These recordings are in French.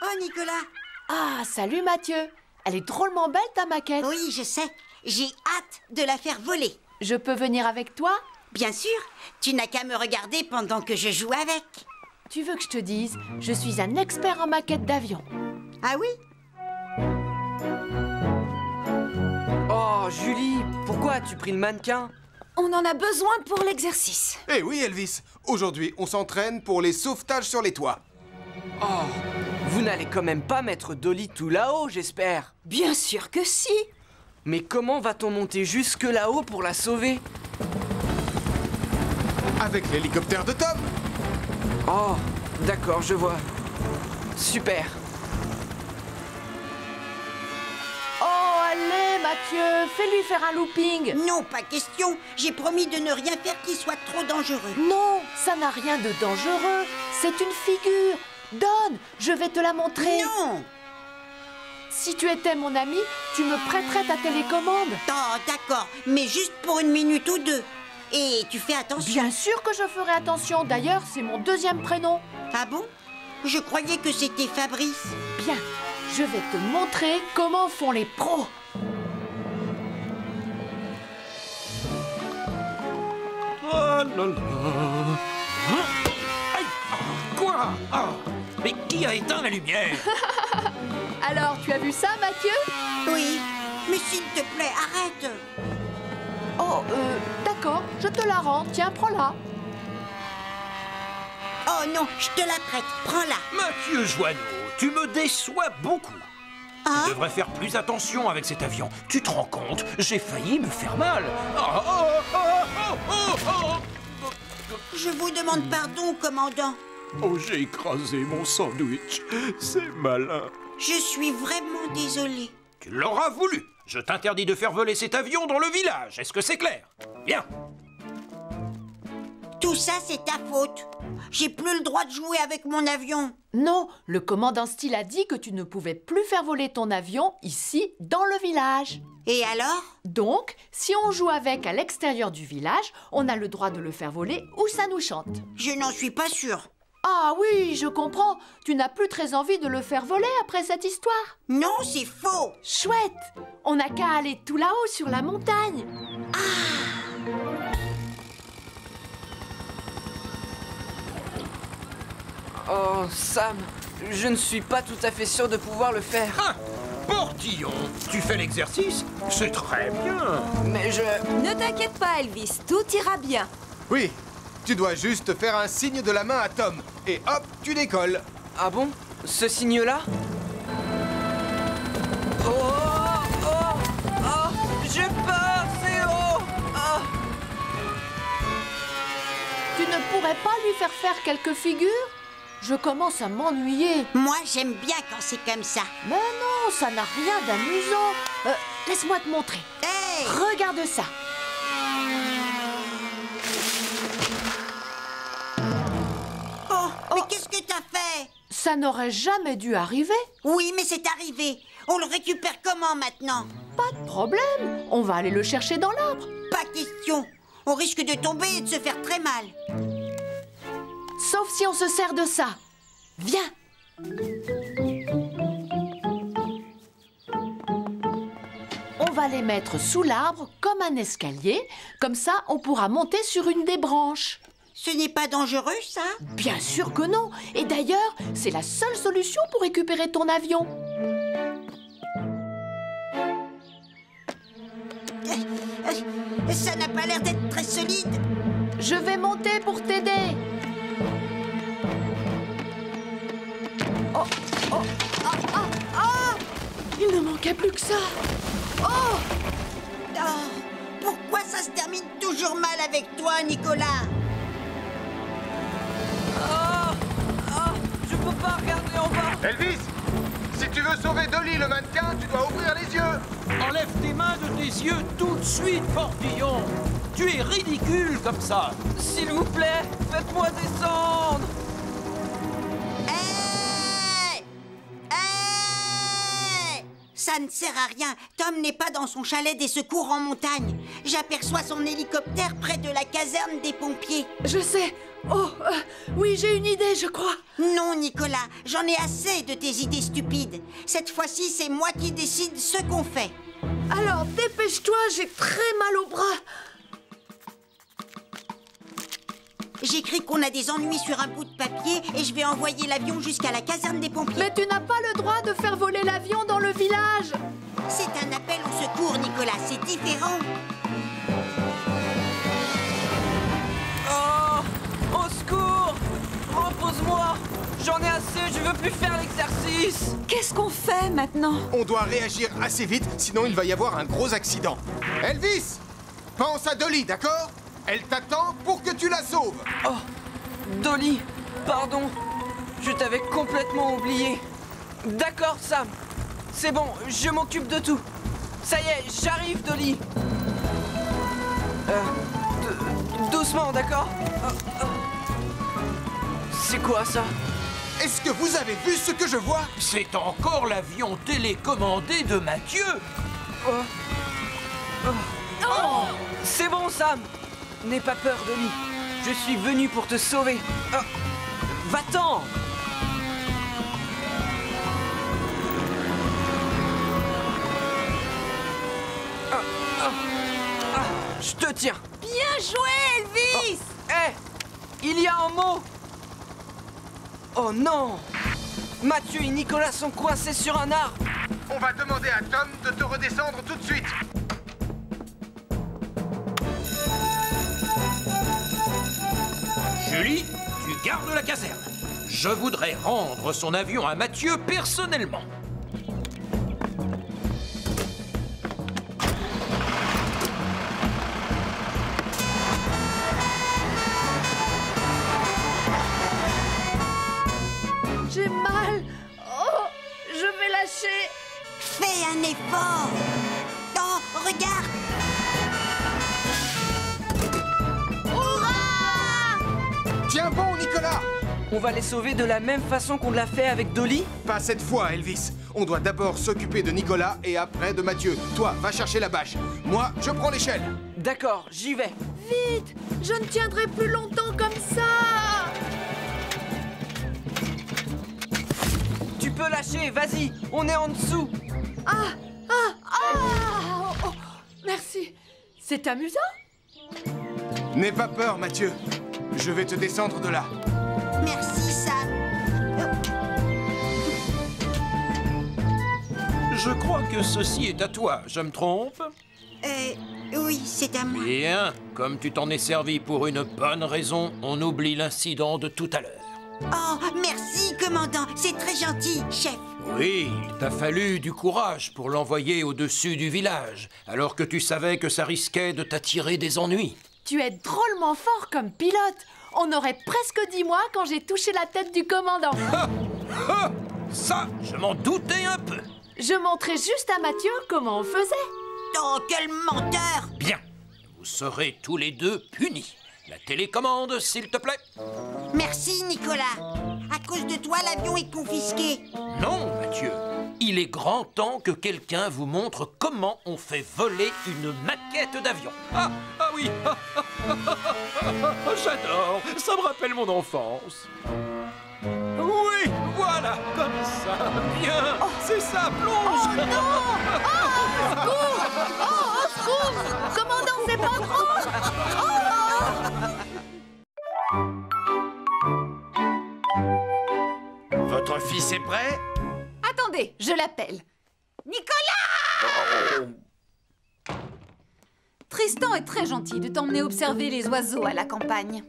Oh, Nicolas. Ah, salut Mathieu. Elle est drôlement belle ta maquette. Oui, je sais. J'ai hâte de la faire voler. Je peux venir avec toi? Bien sûr, tu n'as qu'à me regarder pendant que je joue avec. Tu veux que je te dise, je suis un expert en maquettes d'avion. Ah oui? Oh, Julie, pourquoi as-tu pris le mannequin? On en a besoin pour l'exercice. Eh oui, Elvis. Aujourd'hui, on s'entraîne pour les sauvetages sur les toits. Oh, vous n'allez quand même pas mettre Dolly tout là-haut, j'espère. Bien sûr que si. Mais comment va-t-on monter jusque là-haut pour la sauver? Avec l'hélicoptère de Tom. Oh, d'accord, je vois. Super. Oh, allez Mathieu, fais-lui faire un looping. Non, pas question. J'ai promis de ne rien faire qui soit trop dangereux. Non, ça n'a rien de dangereux. C'est une figure. Donne, je vais te la montrer. Non! Si tu étais mon ami, tu me prêterais ta télécommande. Oh, d'accord, mais juste pour 1 minute ou 2. Et tu fais attention. Bien sûr que je ferai attention. D'ailleurs, c'est mon 2e prénom. Ah bon? Je croyais que c'était Fabrice. Bien, je vais te montrer comment font les pros. Oh là là. Hein? Aïe! Quoi? Ah, mais qui a éteint la lumière? Alors, tu as vu ça, Mathieu? Oui, mais s'il te plaît, arrête. Oh, d'accord, je te la rends. Tiens, prends-la. Oh non, je te la prête, prends-la. Mathieu Joanneau, tu me déçois beaucoup. Ah? Tu devrais faire plus attention avec cet avion. Tu te rends compte? J'ai failli me faire mal. Oh, oh, oh, oh, oh, oh. Je vous demande pardon, commandant. Oh, j'ai écrasé mon sandwich. C'est malin. Je suis vraiment désolée. Tu l'auras voulu. Je t'interdis de faire voler cet avion dans le village. Est-ce que c'est clair? Bien. Tout ça, c'est ta faute. J'ai plus le droit de jouer avec mon avion. Non, le commandant Steele a dit que tu ne pouvais plus faire voler ton avion ici, dans le village. Et alors? Donc, si on joue avec à l'extérieur du village, on a le droit de le faire voler où ça nous chante. Je n'en suis pas sûre. Ah oui, je comprends. Tu n'as plus très envie de le faire voler après cette histoire. Non, c'est faux. Chouette! On n'a qu'à aller tout là-haut sur la montagne. Oh, Sam, je ne suis pas tout à fait sûr de pouvoir le faire. Ah, Portillon, tu fais l'exercice? C'est très bien. Mais je... Ne t'inquiète pas, Elvis, tout ira bien. Oui, tu dois juste faire un signe de la main à Tom. Et hop, tu décolles. Ah bon? Ce signe-là? Oh, oh, oh, j'ai peur, c'est haut. Ah. Tu ne pourrais pas lui faire faire quelques figures? Je commence à m'ennuyer. Moi, j'aime bien quand c'est comme ça. Mais non, ça n'a rien d'amusant. Laisse-moi te montrer. Hey! Regarde ça. Oh, mais qu'est-ce que t'as fait? Ça n'aurait jamais dû arriver. Oui, mais c'est arrivé. On le récupère comment maintenant? Pas de problème. On va aller le chercher dans l'arbre. Pas question. On risque de tomber et de se faire très mal. Sauf si on se sert de ça. Viens. On va les mettre sous l'arbre comme un escalier. Comme ça, on pourra monter sur une des branches. Ce n'est pas dangereux, ça? Bien sûr que non. Et d'ailleurs, c'est la seule solution pour récupérer ton avion. Ça n'a pas l'air d'être très solide. Je vais monter pour t'aider. Oh, oh, ah, ah, ah! Il ne manquait plus que ça. Oh! Oh, pourquoi ça se termine toujours mal avec toi, Nicolas? Je peux pas regarder en bas. Elvis, si tu veux sauver Dolly le mannequin, tu dois ouvrir les yeux. Enlève tes mains de tes yeux tout de suite, Portillon. Tu es ridicule comme ça. S'il vous plaît, faites-moi descendre. Hey! Hey! Ça Ça ne sert à rien. Tom n'est pas dans son chalet des secours en montagne. J'aperçois son hélicoptère près de la caserne des pompiers. Je sais. Oh, oui, j'ai une idée, je crois. Non, Nicolas, j'en ai assez de tes idées stupides. Cette fois-ci, c'est moi qui décide ce qu'on fait. Alors, dépêche-toi, j'ai très mal au bras. J'écris qu'on a des ennuis sur un bout de papier et je vais envoyer l'avion jusqu'à la caserne des pompiers. Mais tu n'as pas le droit de faire voler l'avion dans le village. C'est un appel au secours, Nicolas, c'est différent. Oh, au secours! Repose-moi! J'en ai assez, je veux plus faire l'exercice! Qu'est-ce qu'on fait maintenant? On doit réagir assez vite, sinon il va y avoir un gros accident. Elvis, pense à Dolly, d'accord? Elle t'attend pour que tu la sauves. Oh, Dolly, pardon, je t'avais complètement oublié. D'accord, Sam, c'est bon, je m'occupe de tout. Ça y est, j'arrive, Dolly. Doucement, d'accord? C'est quoi ça? Est-ce que vous avez vu ce que je vois? C'est encore l'avion télécommandé de Mathieu. C'est bon, Sam. N'aie pas peur, Dolly. Je suis venu pour te sauver. Va-t'en! Je te tiens. Bien joué, Elvis! Hé! Il y a un mot! Oh non! Mathieu et Nicolas sont coincés sur un arbre. On va demander à Tom de te redescendre tout de suite. Julie, tu gardes la caserne. Je voudrais rendre son avion à Mathieu personnellement. J'ai mal. Oh, je vais lâcher. Fais un effort. Oh, regarde. Tiens bon, Nicolas. On va les sauver de la même façon qu'on l'a fait avec Dolly? Pas cette fois, Elvis. On doit d'abord s'occuper de Nicolas et après de Mathieu. Toi, va chercher la bâche. Moi, je prends l'échelle. D'accord, j'y vais. Vite, je ne tiendrai plus longtemps comme ça. Tu peux lâcher, vas-y, on est en dessous. Oh, merci. C'est amusant. N'aie pas peur, Mathieu. Je vais te descendre de là. Merci, Sam. Je crois que ceci est à toi, je me trompe? Oui, c'est à moi. Bien, comme tu t'en es servi pour une bonne raison, on oublie l'incident de tout à l'heure. Oh, merci, commandant. C'est très gentil, chef. Oui, il t'a fallu du courage pour l'envoyer au-dessus du village, alors que tu savais que ça risquait de t'attirer des ennuis. Tu es drôlement fort comme pilote. On aurait presque dit moi quand j'ai touché la tête du commandant. Ça, je m'en doutais un peu. Je montrais juste à Mathieu comment on faisait. Oh, quel menteur! Bien, vous serez tous les deux punis. La télécommande, s'il te plaît. Merci, Nicolas. À cause de toi, l'avion est confisqué. Non, Mathieu. Il est grand temps que quelqu'un vous montre comment on fait voler une maquette d'avion. Ah oui. J'adore. Ça me rappelle mon enfance. Oui, voilà, comme ça. Bien, c'est ça, plonge. Au secours! Commandant, c'est pas drôle! Votre fils est prêt? Attendez, je l'appelle. Nicolas! Tristan est très gentil de t'emmener observer les oiseaux à la campagne.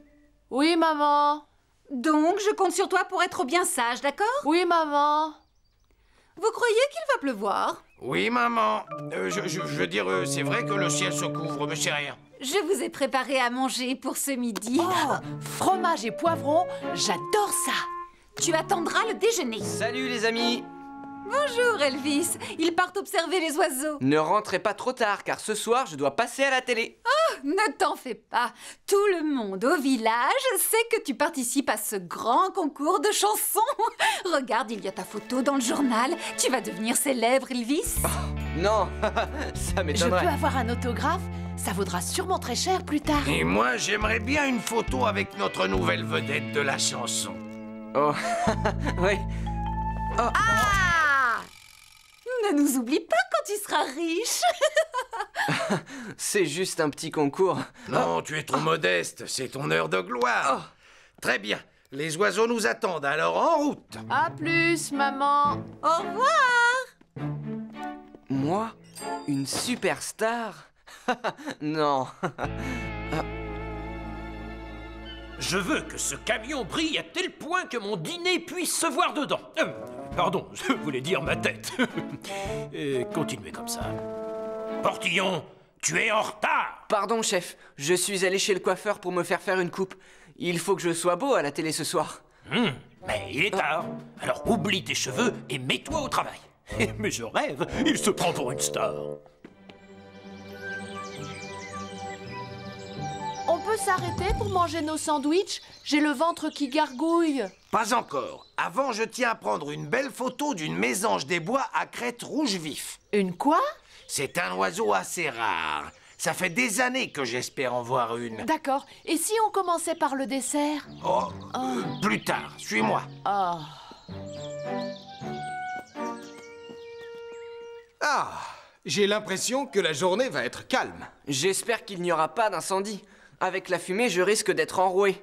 Oui, maman. Donc, je compte sur toi pour être bien sage, d'accord? Oui, maman. Vous croyez qu'il va pleuvoir? Oui, maman. Je veux dire, c'est vrai que le ciel se couvre, mais c'est rien. Je vous ai préparé à manger pour ce midi. Oh, fromage et poivron, j'adore ça. Tu attendras le déjeuner. Salut les amis. Bonjour, Elvis. Ils partent observer les oiseaux. Ne rentrez pas trop tard, car ce soir, je dois passer à la télé. Oh, Ne t'en fais pas. Tout le monde au village sait que tu participes à ce grand concours de chansons. Regarde, il y a ta photo dans le journal. Tu vas devenir célèbre, Elvis. Non, ça Je m'étonnerait. peux avoir un autographe? Ça vaudra sûrement très cher plus tard. Et moi, j'aimerais bien une photo avec notre nouvelle vedette de la chanson. Oh, oui. Ah! Ne nous oublie pas quand tu seras riche. C'est juste un petit concours. Non, tu es trop modeste, c'est ton heure de gloire. Très bien, les oiseaux nous attendent, alors en route. À plus, maman. Au revoir. Moi? Une superstar? Non. Je veux que ce camion brille à tel point que mon dîner puisse se voir dedans. Pardon, je voulais dire ma tête. Continuez comme ça. Portillon, tu es en retard. Pardon, chef. Je suis allé chez le coiffeur pour me faire une coupe. Il faut que je sois beau à la télé ce soir. Mais il est tard. Alors oublie tes cheveux et mets-toi au travail. Mais je rêve, il se prend pour une star. On peut s'arrêter pour manger nos sandwichs? J'ai le ventre qui gargouille. Pas encore. Avant, je tiens à prendre une belle photo d'une mésange des bois à crête rouge vif. Une quoi? C'est un oiseau assez rare. Ça fait des années que j'espère en voir une. D'accord. Et si on commençait par le dessert? Oh, plus tard, suis-moi. Oh. Ah, j'ai l'impression que la journée va être calme. J'espère qu'il n'y aura pas d'incendie. Avec la fumée, je risque d'être enroué.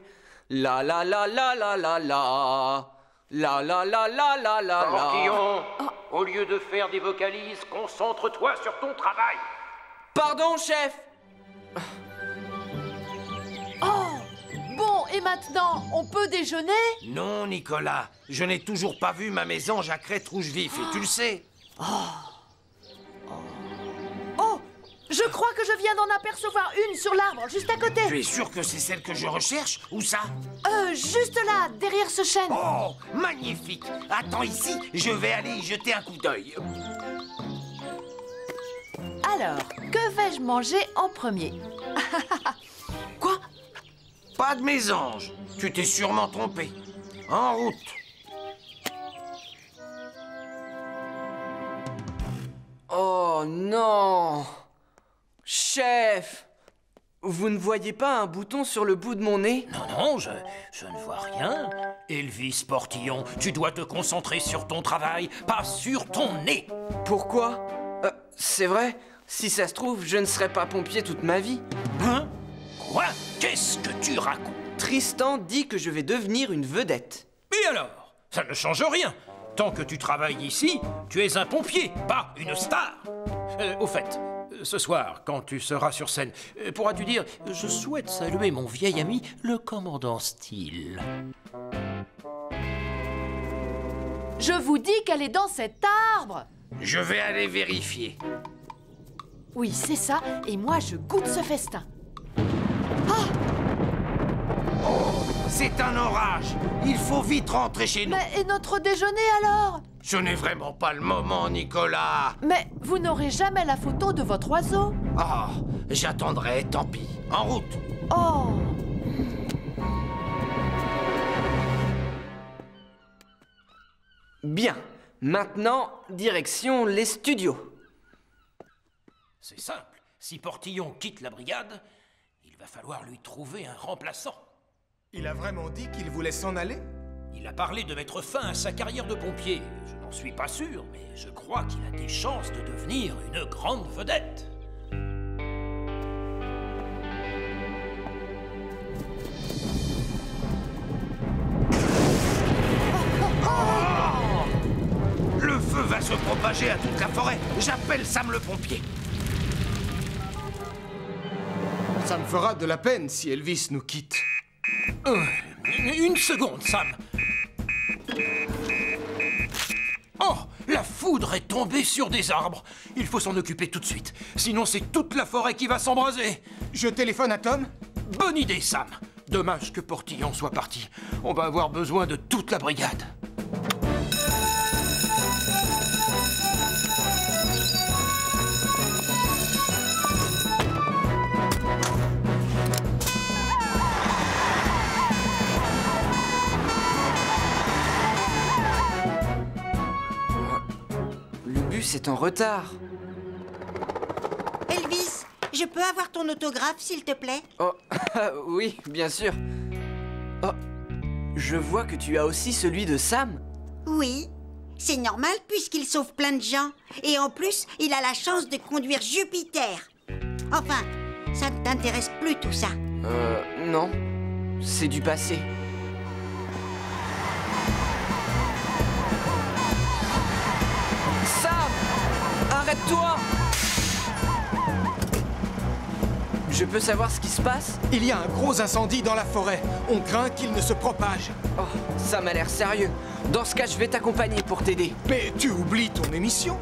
La la la la la la la. La la la la la la la. Portillon, au lieu de faire des vocalises, concentre-toi sur ton travail. Pardon, chef. Oh! Bon, et maintenant, on peut déjeuner? Non, Nicolas, je n'ai toujours pas vu ma mésange à crête rouge vif, et tu le sais. Oh! Je crois que je viens d'en apercevoir une sur l'arbre, juste à côté. Tu es sûr que c'est celle que je recherche? Où ça? Juste là, derrière ce chêne. Oh, magnifique! Attends ici, je vais aller y jeter un coup d'œil. Alors, que vais-je manger en premier? Quoi? Pas de mésange. Tu t'es sûrement trompé. En route. Oh non. Chef, vous ne voyez pas un bouton sur le bout de mon nez? Non, je ne vois rien. Elvis Portillon, tu dois te concentrer sur ton travail, pas sur ton nez. Pourquoi? C'est vrai, si ça se trouve, je ne serai pas pompier toute ma vie. Hein? Quoi? Qu'est-ce que tu racontes? Tristan dit que je vais devenir une vedette. Et alors? Ça ne change rien. Tant que tu travailles ici, tu es un pompier, pas une star. Au fait, ce soir, quand tu seras sur scène, pourras-tu dire « Je souhaite saluer mon vieil ami, le commandant Steele ». Je vous dis qu'elle est dans cet arbre. Je vais aller vérifier. Oui, c'est ça, et moi je goûte ce festin. C'est un orage. Il faut vite rentrer chez nous. Mais et notre déjeuner alors? Ce n'est vraiment pas le moment, Nicolas. Mais vous n'aurez jamais la photo de votre oiseau? Oh, j'attendrai, tant pis. En route. Oh! Bien, maintenant, direction les studios. C'est simple, si Portillon quitte la brigade, il va falloir lui trouver un remplaçant. Il a vraiment dit qu'il voulait s'en aller? Il a parlé de mettre fin à sa carrière de pompier. Je n'en suis pas sûr, mais je crois qu'il a des chances de devenir une grande vedette. Le feu va se propager à toute la forêt. J'appelle Sam le pompier. Ça me fera de la peine si Elvis nous quitte. Une seconde, Sam. Oh, la foudre est tombée sur des arbres. Il faut s'en occuper tout de suite. Sinon, c'est toute la forêt qui va s'embraser. Je téléphone à Tom? Bonne idée, Sam. Dommage que Portillon soit parti. On va avoir besoin de toute la brigade. c'est en retard. Elvis, je peux avoir ton autographe, s'il te plaît? Oh, oui, bien sûr. Oh, je vois que tu as aussi celui de Sam. Oui, c'est normal puisqu'il sauve plein de gens. Et en plus, il a la chance de conduire Jupiter. Enfin, ça ne t'intéresse plus tout ça. Non. C'est du passé. Sam! Arrête-toi! Je peux savoir ce qui se passe? Il y a un gros incendie dans la forêt. On craint qu'il ne se propage. Oh, ça m'a l'air sérieux. Dans ce cas, je vais t'accompagner pour t'aider. Mais tu oublies ton émission.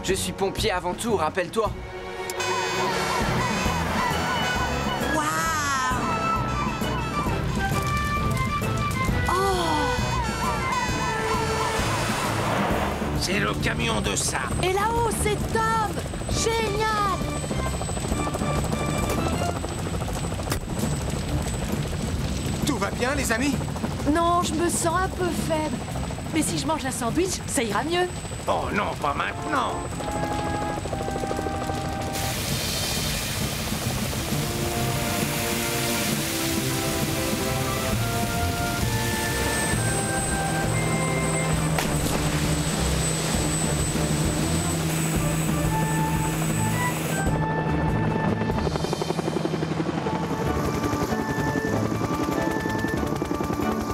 Je suis pompier avant tout, rappelle-toi. Waouh! C'est le camion de Sam. Et là-haut, c'est Tom! Génial! Tout va bien, les amis? Non, je me sens un peu faible. Mais si je mange un sandwich, ça ira mieux. Oh non, pas maintenant.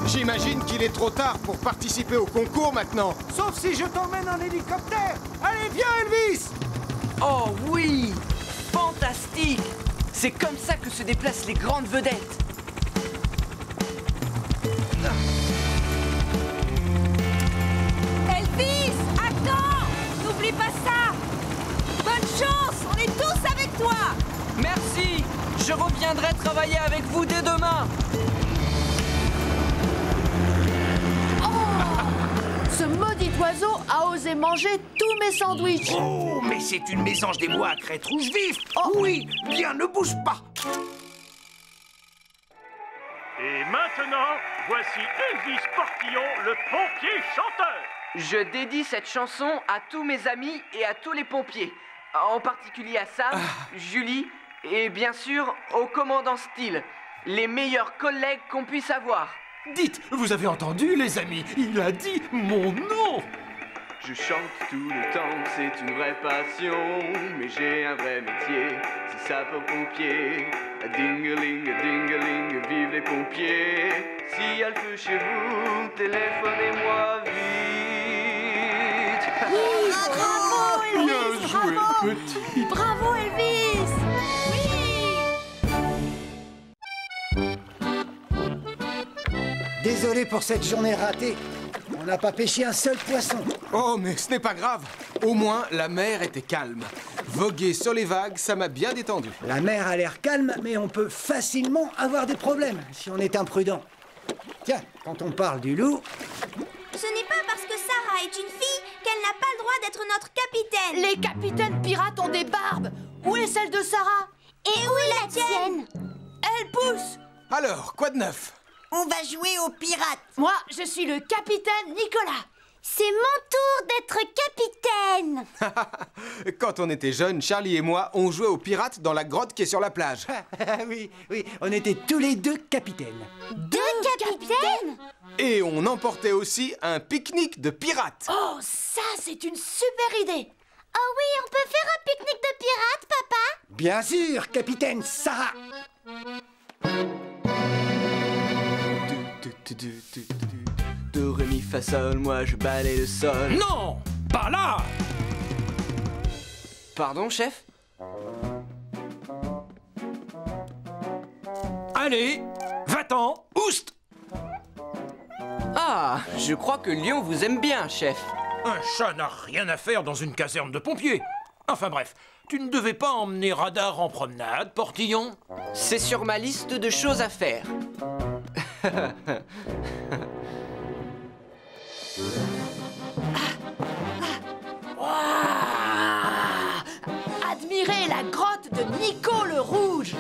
J'imagine qu'il est trop tard pour participer au concours maintenant. Sauf si je t'emmène en hélicoptère. Allez, viens, Elvis! Oh oui! Fantastique! C'est comme ça que se déplacent les grandes vedettes. Elvis, attends! N'oublie pas ça! Bonne chance! On est tous avec toi! Merci! Je reviendrai travailler avec vous dès demain. Ce maudit oiseau a osé manger tous mes sandwichs. Oh, mais c'est une mésange des mois à crête rouge vif. Oh oui, bien, ne bouge pas. Et maintenant, voici Elvis Portillon, le pompier chanteur. Je dédie cette chanson à tous mes amis et à tous les pompiers. En particulier à Sam, Julie et bien sûr au commandant Steele. Les meilleurs collègues qu'on puisse avoir. Dites, vous avez entendu, les amis? Il a dit mon nom! Je chante tout le temps, c'est une vraie passion. Mais j'ai un vrai métier, c'est sapeur-pompier. Ding-a-ling, ding-a-ling, vive les pompiers. S'il y a le feu chez vous, téléphonez-moi vite. Oui, bravo Elvis! Bien joué, Bravo! petit. Bravo Elvis! Désolé pour cette journée ratée. On n'a pas pêché un seul poisson. Oh, mais ce n'est pas grave. Au moins, la mer était calme. Voguer sur les vagues, ça m'a bien détendu. La mer a l'air calme, mais on peut facilement avoir des problèmes si on est imprudent. Tiens, quand on parle du loup... Ce n'est pas parce que Sarah est une fille qu'elle n'a pas le droit d'être notre capitaine. Les capitaines pirates ont des barbes. Où est celle de Sarah? Et où est la tienne? Elle pousse. Alors, quoi de neuf? On va jouer aux pirates. Moi, je suis le capitaine Nicolas. C'est mon tour d'être capitaine. Quand on était jeunes, Charlie et moi, on jouait aux pirates dans la grotte qui est sur la plage. oui, on était tous les deux capitaines. Deux capitaines? Et on emportait aussi un pique-nique de pirates. Oh, ça, c'est une super idée. Oh oui, on peut faire un pique-nique de pirates, papa? Bien sûr, capitaine Sarah. Do, ré, mi, fa, sol, moi je balaye le sol. Non! Pas là! Pardon, chef? Allez, va-t'en, oust! Ah, je crois que Lyon vous aime bien, chef. Un chat n'a rien à faire dans une caserne de pompiers. Enfin bref, tu ne devais pas emmener Radar en promenade, Portillon? C'est sur ma liste de choses à faire. Admirez la grotte de Nico le Rouge.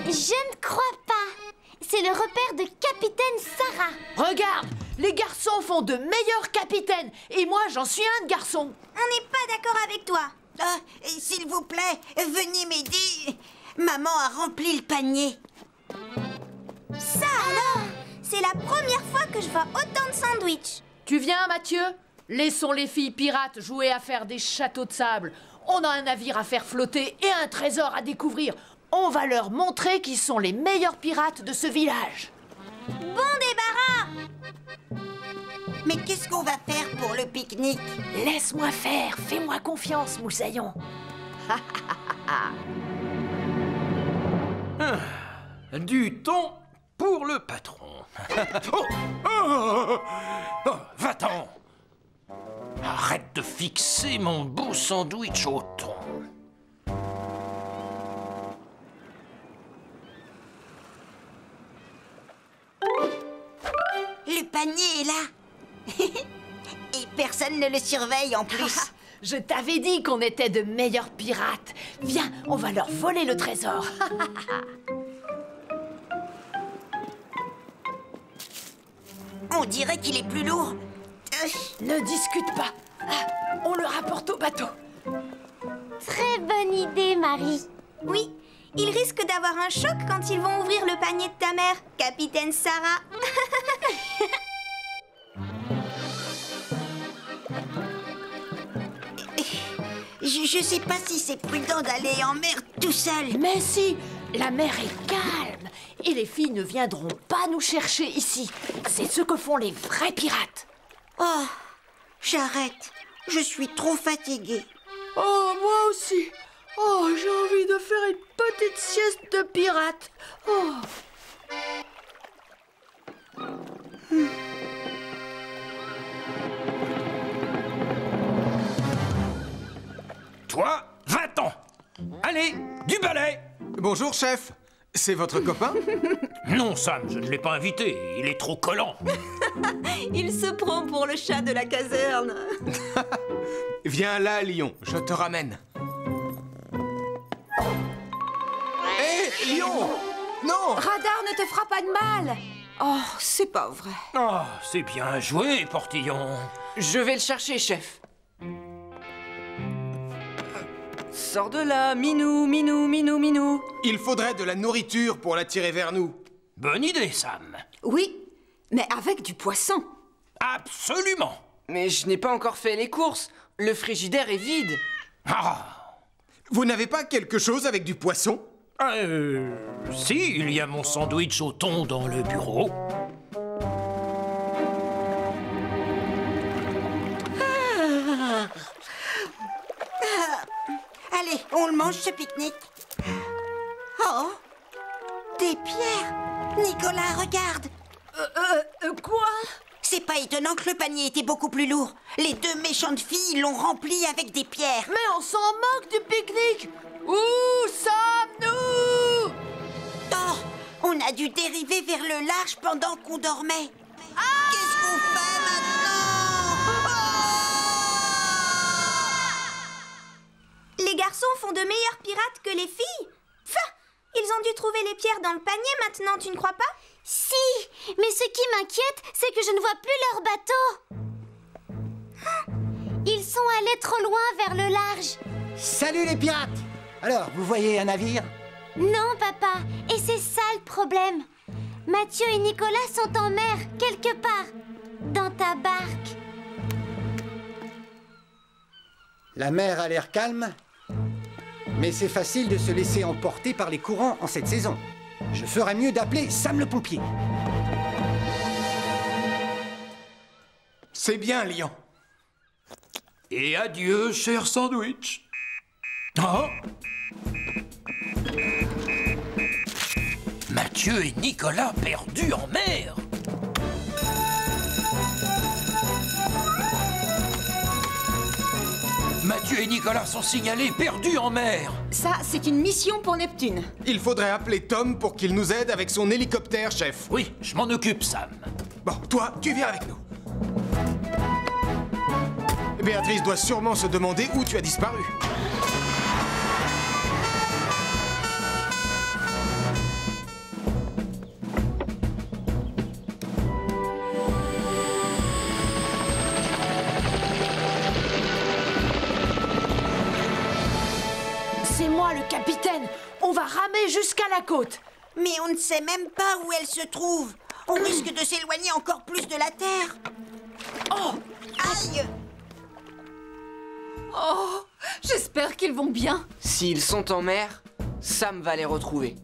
Je ne crois pas. C'est le repère de capitaine Sarah. Regarde, Les garçons font de meilleurs capitaines. Et moi, j'en suis un de garçon. On n'est pas d'accord avec toi. Ah, s'il vous plaît, venez m'aider. Maman a rempli le panier. Ça alors, c'est la première fois que je vois autant de sandwichs. Tu viens, Mathieu? Laissons les filles pirates jouer à faire des châteaux de sable. On a un navire à faire flotter et un trésor à découvrir. On va leur montrer qu'ils sont les meilleurs pirates de ce village. Bon débarras! Mais qu'est-ce qu'on va faire pour le pique-nique? Laisse-moi faire, fais-moi confiance, Moussaillon. Du thon pour le patron. Oh, oh, oh, va-t'en. Arrête de fixer mon beau sandwich au thon. Le panier est là. Et personne ne le surveille en plus. Je t'avais dit qu'on était de meilleurs pirates. Viens, on va leur voler le trésor. On dirait qu'il est plus lourd. Ne discute pas. On le rapporte au bateau. Très bonne idée, Marie. Oui, ils risquent d'avoir un choc quand ils vont ouvrir le panier de ta mère, Capitaine Sarah. Je sais pas si c'est prudent d'aller en mer tout seul. Mais si, la mer est calme et les filles ne viendront pas nous chercher ici. C'est ce que font les vrais pirates. Oh, j'arrête. Je suis trop fatiguée. Oh, moi aussi. Oh, j'ai envie de faire une petite sieste de pirate. Oh. Toi, 20 ans. Allez, du balai. Bonjour, chef. C'est votre copain? Non, Sam, je ne l'ai pas invité. Il est trop collant. Il se prend pour le chat de la caserne. Viens là, Lion, je te ramène. Hé, Lion! Non! Radar ne te fera pas de mal. Oh, c'est pas vrai. Oh, c'est bien joué, Portillon. Je vais le chercher, chef. Sors de là, Minou, Minou, Minou, Minou. Il faudrait de la nourriture pour l'attirer vers nous. Bonne idée, Sam. Oui, mais avec du poisson. Absolument. Mais je n'ai pas encore fait les courses. Le frigidaire est vide. Ah. Vous n'avez pas quelque chose avec du poisson? Si, il y a mon sandwich au thon dans le bureau. Allez, on le mange ce pique-nique. Oh, des pierres. Nicolas, regarde. Quoi? C'est pas étonnant que le panier était beaucoup plus lourd. Les deux méchantes filles l'ont rempli avec des pierres. Mais on s'en moque du pique-nique. Où sommes-nous? Oh, on a dû dériver vers le large pendant qu'on dormait. Qu'est-ce qu'on fait maintenant? Les garçons font de meilleurs pirates que les filles. Enfin, ils ont dû trouver les pierres dans le panier maintenant, tu ne crois pas? Si, mais ce qui m'inquiète, c'est que je ne vois plus leur bateau. Ils sont allés trop loin vers le large. Salut les pirates! Alors, vous voyez un navire? Non, papa, et c'est ça le problème. Mathieu et Nicolas sont en mer, quelque part, dans ta barque. La mer a l'air calme, mais c'est facile de se laisser emporter par les courants en cette saison. Je ferais mieux d'appeler Sam le pompier. C'est bien, Lion. Et adieu, cher sandwich. Oh. Mathieu et Nicolas perdus en mer. Mathieu et Nicolas sont signalés perdus en mer. Ça, c'est une mission pour Neptune. Il faudrait appeler Tom pour qu'il nous aide avec son hélicoptère, chef. Oui, je m'en occupe, Sam. Bon, toi, tu viens avec nous. Béatrice doit sûrement se demander où tu as disparu. jusqu'à la côte. Mais on ne sait même pas où elle se trouve. On risque de s'éloigner encore plus de la Terre. Oh! Aïe! Oh, j'espère qu'ils vont bien. S'ils sont en mer, Sam va les retrouver.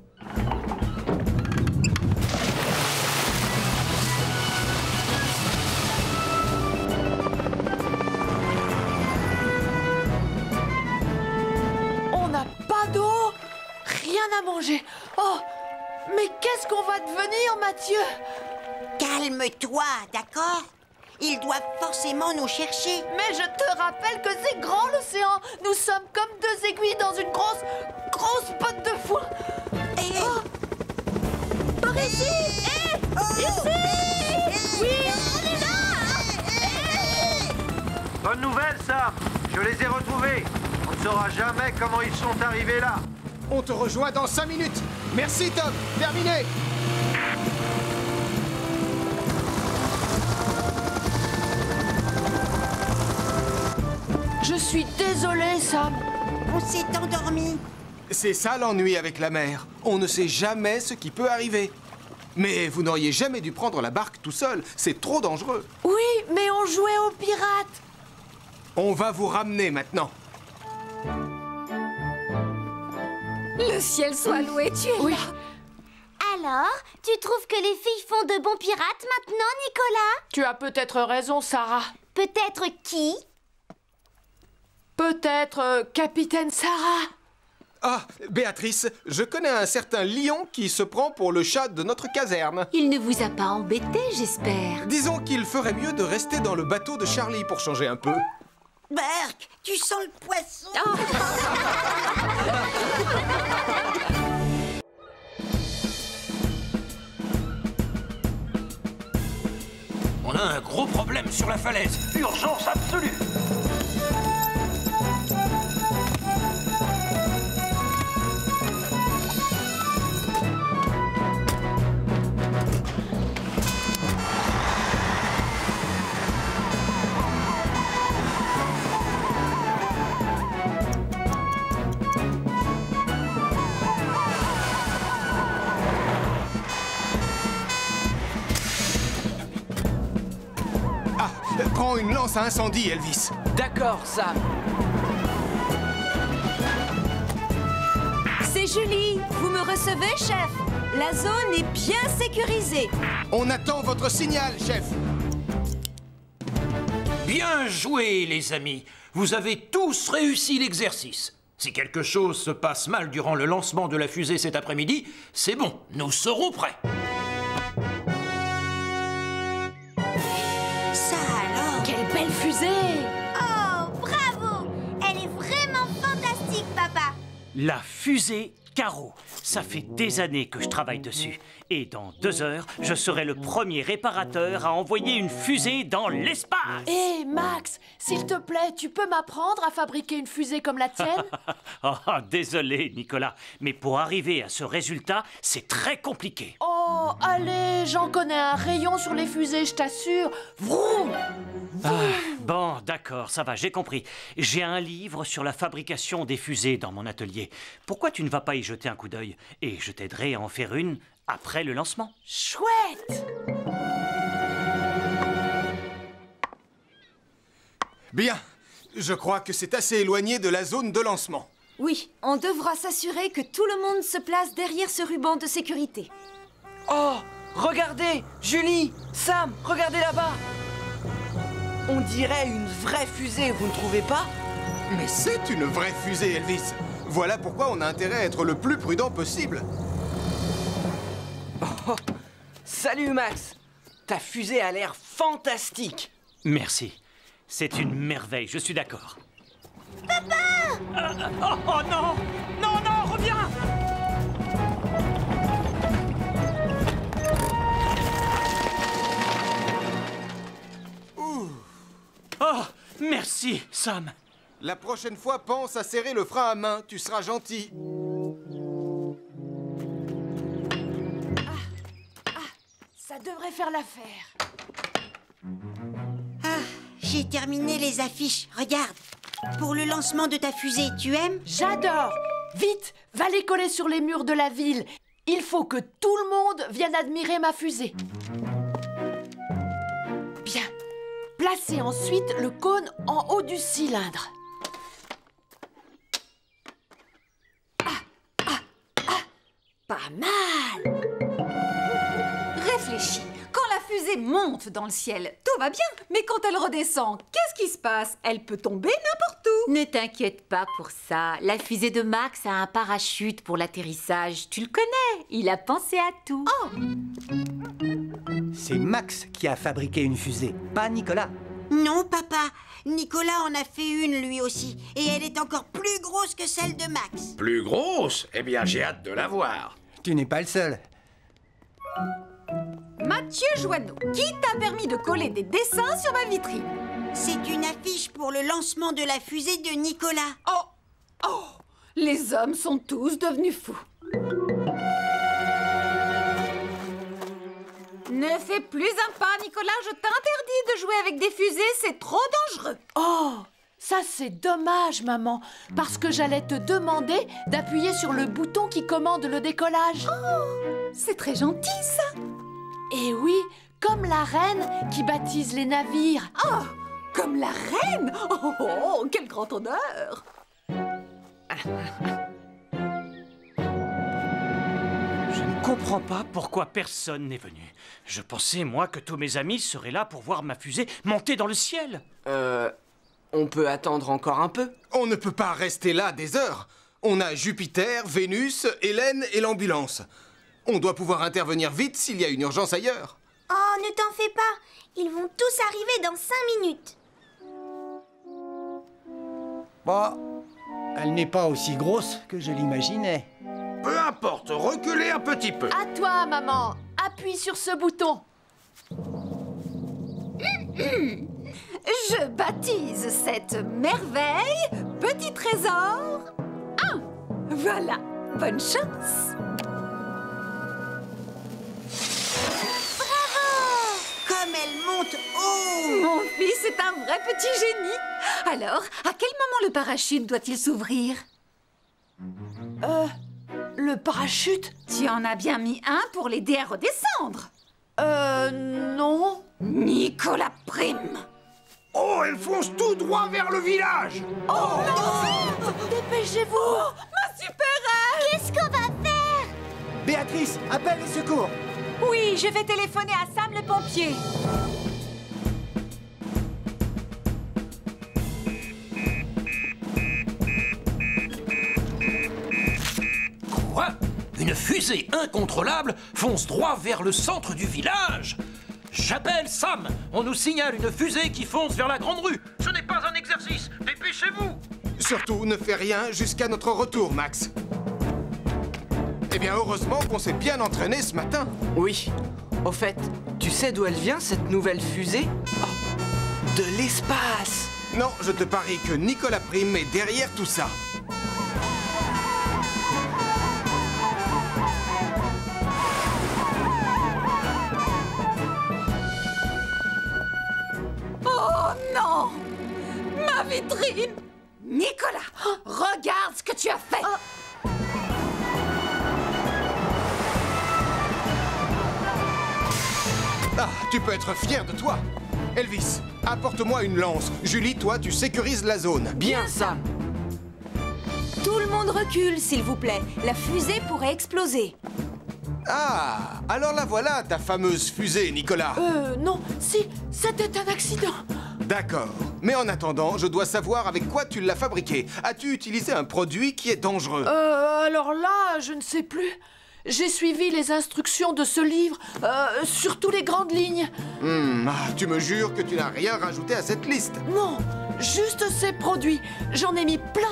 On n'a pas d'eau, rien à manger. Oh, mais qu'est-ce qu'on va devenir, Mathieu? Calme-toi, d'accord? Ils doivent forcément nous chercher. Mais je te rappelle que c'est grand l'océan. Nous sommes comme deux aiguilles dans une grosse botte de foin. Oh. Par ici. Ici. Oui, on est là. Bonne nouvelle, Sam. Je les ai retrouvés. On ne saura jamais comment ils sont arrivés là. On te rejoint dans 5 minutes. Merci, Tom. Terminé. Je suis désolée, Sam. On s'est endormi. C'est ça l'ennui avec la mer. On ne sait jamais ce qui peut arriver. Mais vous n'auriez jamais dû prendre la barque tout seul. C'est trop dangereux. Oui, mais on jouait aux pirates. On va vous ramener maintenant. Le ciel soit loué, tu es là. Alors, tu trouves que les filles font de bons pirates maintenant, Nicolas? Tu as peut-être raison, Sarah. Peut-être qui? Peut-être Capitaine Sarah. Ah, Béatrice, je connais un certain lion qui se prend pour le chat de notre caserne. Il ne vous a pas embêté, j'espère. Disons qu'il ferait mieux de rester dans le bateau de Charlie pour changer un peu. Berk, tu sens le poisson. On a un gros problème sur la falaise. Urgence absolue. Prends une lance à incendie, Elvis. D'accord, Sam. C'est Julie. Vous me recevez, chef? La zone est bien sécurisée. On attend votre signal, chef. Bien joué, les amis. Vous avez tous réussi l'exercice. Si quelque chose se passe mal durant le lancement de la fusée cet après-midi, c'est bon, nous serons prêts. Belle fusée! Oh, bravo! Elle est vraiment fantastique, papa! La fusée Caro. Ça fait des années que je travaille dessus. Et dans 2 heures, je serai le premier réparateur à envoyer une fusée dans l'espace. Hé, Max, s'il te plaît, tu peux m'apprendre à fabriquer une fusée comme la tienne? Oh, désolé, Nicolas. Mais pour arriver à ce résultat, c'est très compliqué. Oh, allez, j'en connais un rayon sur les fusées, je t'assure. Vroom! Bon, d'accord, ça va, j'ai compris. J'ai un livre sur la fabrication des fusées dans mon atelier. Pourquoi tu ne vas pas y jeter un coup d'œil? Et je t'aiderai à en faire une après le lancement. Chouette! Bien, je crois que c'est assez éloigné de la zone de lancement. Oui, on devra s'assurer que tout le monde se place derrière ce ruban de sécurité. Oh, regardez, Julie, Sam, regardez là-bas. On dirait une vraie fusée, vous ne trouvez pas? Mais c'est une vraie fusée, Elvis. Voilà pourquoi on a intérêt à être le plus prudent possible. Oh, salut Max. Ta fusée a l'air fantastique. Merci. C'est une merveille, je suis d'accord. Papa! Oh non! Non, non, reviens! Oh, merci, Sam. La prochaine fois, pense à serrer le frein à main. Tu seras gentil. Ça devrait faire l'affaire. Ah, j'ai terminé les affiches. Regarde. Pour le lancement de ta fusée, tu aimes? J'adore! Vite, va les coller sur les murs de la ville. Il faut que tout le monde vienne admirer ma fusée. Bien. Placez ensuite le cône en haut du cylindre. Pas mal. Réfléchis. Quand la fusée monte dans le ciel, tout va bien. Mais quand elle redescend, qu'est-ce qui se passe? Elle peut tomber n'importe où. Ne t'inquiète pas pour ça. La fusée de Max a un parachute pour l'atterrissage. Tu le connais. Il a pensé à tout. Oh! C'est Max qui a fabriqué une fusée, pas Nicolas. Non, papa. Nicolas en a fait une, lui aussi. Et elle est encore plus grosse que celle de Max. Plus grosse? Eh bien, j'ai hâte de la voir. Tu n'es pas le seul. Mathieu Joanneau, qui t'a permis de coller des dessins sur ma vitrine? C'est une affiche pour le lancement de la fusée de Nicolas. Oh! Les hommes sont tous devenus fous. Ne fais plus un pas, Nicolas. Je t'interdis de jouer avec des fusées. C'est trop dangereux. Oh, ça c'est dommage, maman. Parce que j'allais te demander d'appuyer sur le bouton qui commande le décollage. Oh, c'est très gentil, ça. Et oui, comme la reine qui baptise les navires. Oh, comme la reine? Oh, quel grand honneur. Je ne comprends pas pourquoi personne n'est venu. Je pensais, moi, que tous mes amis seraient là pour voir ma fusée monter dans le ciel. On peut attendre encore un peu? On ne peut pas rester là des heures. On a Jupiter, Vénus, Hélène et l'ambulance. On doit pouvoir intervenir vite s'il y a une urgence ailleurs. Oh, ne t'en fais pas. Ils vont tous arriver dans 5 minutes. Bon, elle n'est pas aussi grosse que je l'imaginais. Peu importe, reculez un petit peu. À toi, maman. Appuie sur ce bouton. Je baptise cette merveille petit trésor 1. Voilà, bonne chance. Comme elle monte haut! Mon fils est un vrai petit génie. Alors, à quel moment le parachute doit-il s'ouvrir? Le parachute? Tu en as bien mis un pour l'aider à redescendre. Non. Nicolas Prime. Oh, elle fonce tout droit vers le village. Oh non! Dépêchez-vous! Ma super-aile! Qu'est-ce qu'on va faire? Béatrice, appelle les secours! Oui, je vais téléphoner à Sam le pompier. Quoi? Une fusée incontrôlable fonce droit vers le centre du village? J'appelle Sam. On nous signale une fusée qui fonce vers la grande rue. Ce n'est pas un exercice. Dépêchez-vous. Surtout, ne fais rien jusqu'à notre retour, Max. Eh bien, heureusement qu'on s'est bien entraîné ce matin. Oui. Au fait, tu sais d'où elle vient, cette nouvelle fusée? Oh, de l'espace! Non, je te parie que Nicolas Prime est derrière tout ça. Oh non! Ma vitrine! Nicolas, regarde ce que tu as fait! Ah, tu peux être fier de toi. Elvis, apporte-moi une lance. Julie, toi, tu sécurises la zone. Bien, Sam. Tout le monde recule, s'il vous plaît. La fusée pourrait exploser. Ah, alors la voilà, ta fameuse fusée, Nicolas. Non, si, c'était un accident. D'accord. Mais en attendant, je dois savoir avec quoi tu l'as fabriquée. As-tu utilisé un produit qui est dangereux? Alors là, je ne sais plus. J'ai suivi les instructions de ce livre, surtout les grandes lignes. Tu me jures que tu n'as rien rajouté à cette liste? Non, juste ces produits. J'en ai mis plein.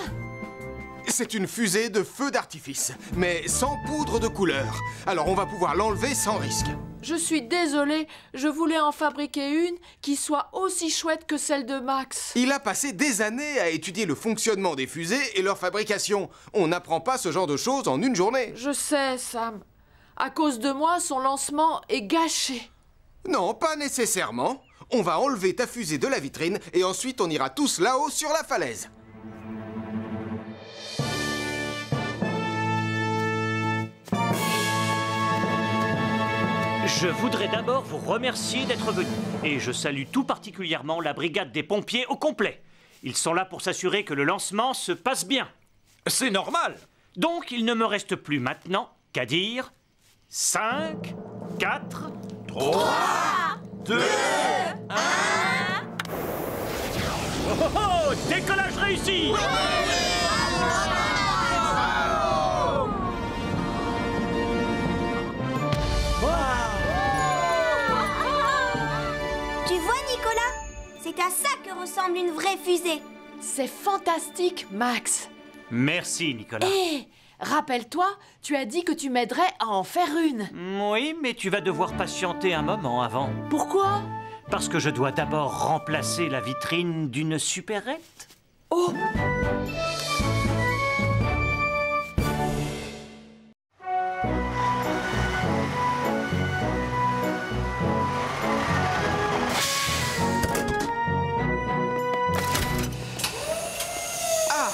C'est une fusée de feu d'artifice, mais sans poudre de couleur. Alors on va pouvoir l'enlever sans risque. Je suis désolée, je voulais en fabriquer une qui soit aussi chouette que celle de Max. Il a passé des années à étudier le fonctionnement des fusées et leur fabrication. On n'apprend pas ce genre de choses en une journée. Je sais, Sam. À cause de moi, son lancement est gâché. Non, pas nécessairement. On va enlever ta fusée de la vitrine et ensuite on ira tous là-haut sur la falaise. Je voudrais d'abord vous remercier d'être venu. Et je salue tout particulièrement la brigade des pompiers au complet. Ils sont là pour s'assurer que le lancement se passe bien. C'est normal. Donc, il ne me reste plus maintenant qu'à dire 5, 4, 3, 2, 1... Oh, oh, oh, décollage réussi! Tu vois, Nicolas? C'est à ça que ressemble une vraie fusée. C'est fantastique, Max. Merci, Nicolas. Hé, rappelle-toi, tu as dit que tu m'aiderais à en faire une. Oui, mais tu vas devoir patienter un moment avant. Pourquoi? Parce que je dois d'abord remplacer la vitrine d'une supérette. Oh! Ah,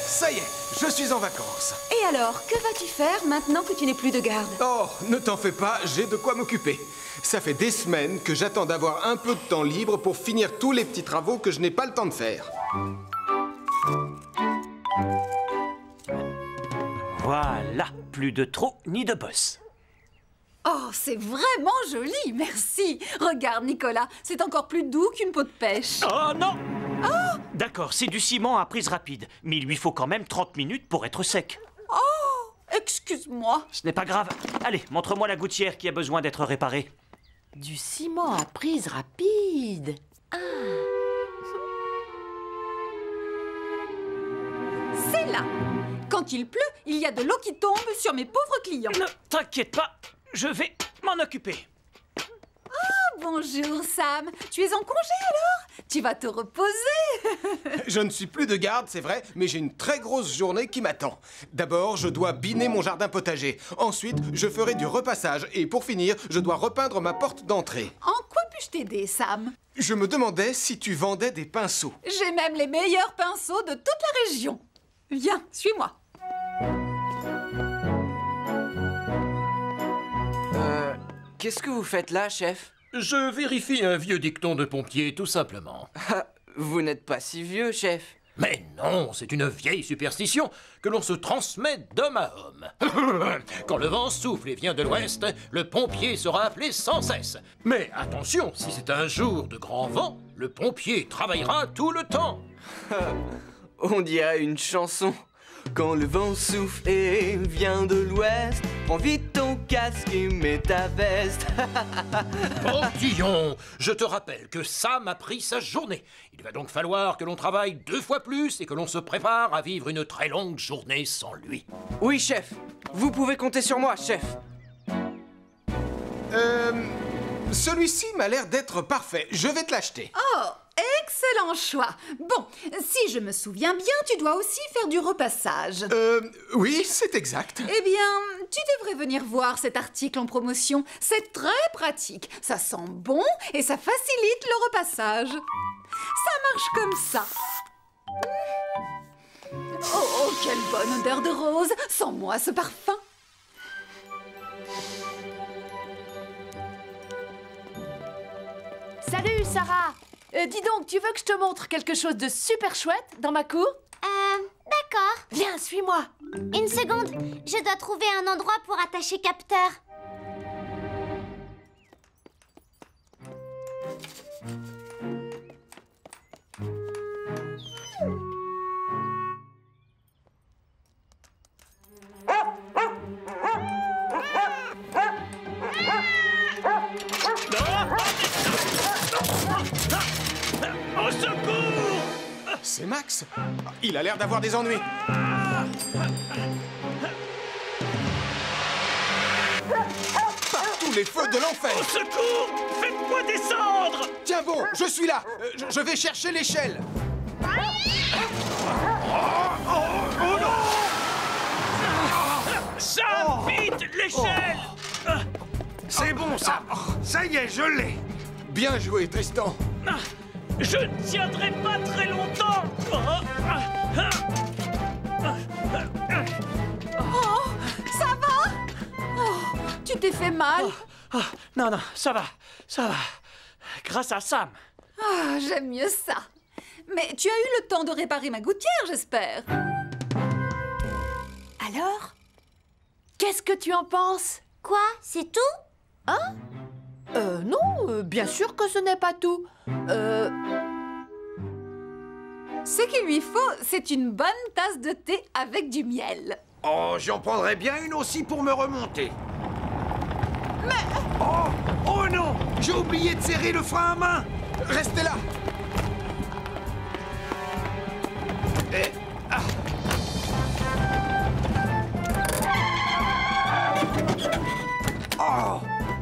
ça y est, je suis en vacances. Et alors, que vas-tu faire maintenant que tu n'es plus de garde? Oh, ne t'en fais pas, j'ai de quoi m'occuper. Ça fait des semaines que j'attends d'avoir un peu de temps libre pour finir tous les petits travaux que je n'ai pas le temps de faire. Voilà, plus de trou ni de bosse. Oh, c'est vraiment joli, merci. Regarde, Nicolas, c'est encore plus doux qu'une peau de pêche. Oh non! D'accord, c'est du ciment à prise rapide, mais il lui faut quand même 30 minutes pour être sec. Oh, excuse-moi. Ce n'est pas grave. Allez, montre-moi la gouttière qui a besoin d'être réparée. Du ciment à prise rapide. C'est là. Quand il pleut, il y a de l'eau qui tombe sur mes pauvres clients. Ne t'inquiète pas, je vais m'en occuper. Ah, bonjour Sam. Tu es en congé alors? Tu vas te reposer. Je ne suis plus de garde, c'est vrai, mais j'ai une très grosse journée qui m'attend. D'abord, je dois biner mon jardin potager. Ensuite, je ferai du repassage. Et pour finir, je dois repeindre ma porte d'entrée. En quoi puis-je t'aider, Sam? Je me demandais si tu vendais des pinceaux. J'ai même les meilleurs pinceaux de toute la région. Viens, suis-moi. Qu'est-ce que vous faites là, chef? Je vérifie un vieux dicton de pompier, tout simplement. Vous n'êtes pas si vieux, chef. Mais non, c'est une vieille superstition que l'on se transmet d'homme à homme. Quand le vent souffle et vient de l'ouest, le pompier sera appelé sans cesse. Mais attention, si c'est un jour de grand vent, le pompier travaillera tout le temps. On dirait une chanson. Quand le vent souffle et vient de l'ouest, prends vite ton casque et mets ta veste. Portillon, je te rappelle que Sam a pris sa journée. Il va donc falloir que l'on travaille 2 fois plus et que l'on se prépare à vivre une très longue journée sans lui. Oui, chef. Vous pouvez compter sur moi, chef. Celui-ci m'a l'air d'être parfait. Je vais te l'acheter. Oh, excellent choix. Bon, si je me souviens bien, tu dois aussi faire du repassage. Oui, c'est exact. Eh bien, tu devrais venir voir cet article en promotion. C'est très pratique. Ça sent bon et ça facilite le repassage. Ça marche comme ça. Oh, quelle bonne odeur de rose. Sens-moi ce parfum. Salut, Sarah. Dis donc, tu veux que je te montre quelque chose de super chouette dans ma cour? D'accord. Viens, suis-moi. Une seconde, je dois trouver un endroit pour attacher capteur. Au secours! C'est Max. Il a l'air d'avoir des ennuis. Par tous les feux de l'enfer! Au secours! Faites-moi descendre! Tiens bon, je suis là. Je vais chercher l'échelle. Oh non! Sam, vite, l'échelle! C'est bon, ça. Ça y est, je l'ai. Bien joué, Tristan. Je ne tiendrai pas très longtemps. Oh, ça va? Oh, tu t'es fait mal? Ah, non, non, ça va. Grâce à Sam. Ah, j'aime mieux ça. Mais tu as eu le temps de réparer ma gouttière, j'espère. Alors? Qu'est-ce que tu en penses? Quoi? C'est tout? Hein? Non, bien sûr que ce n'est pas tout. Ce qu'il lui faut, c'est une bonne tasse de thé avec du miel. Oh, j'en prendrais bien une aussi pour me remonter. Mais... Oh non! J'ai oublié de serrer le frein à main! Restez là!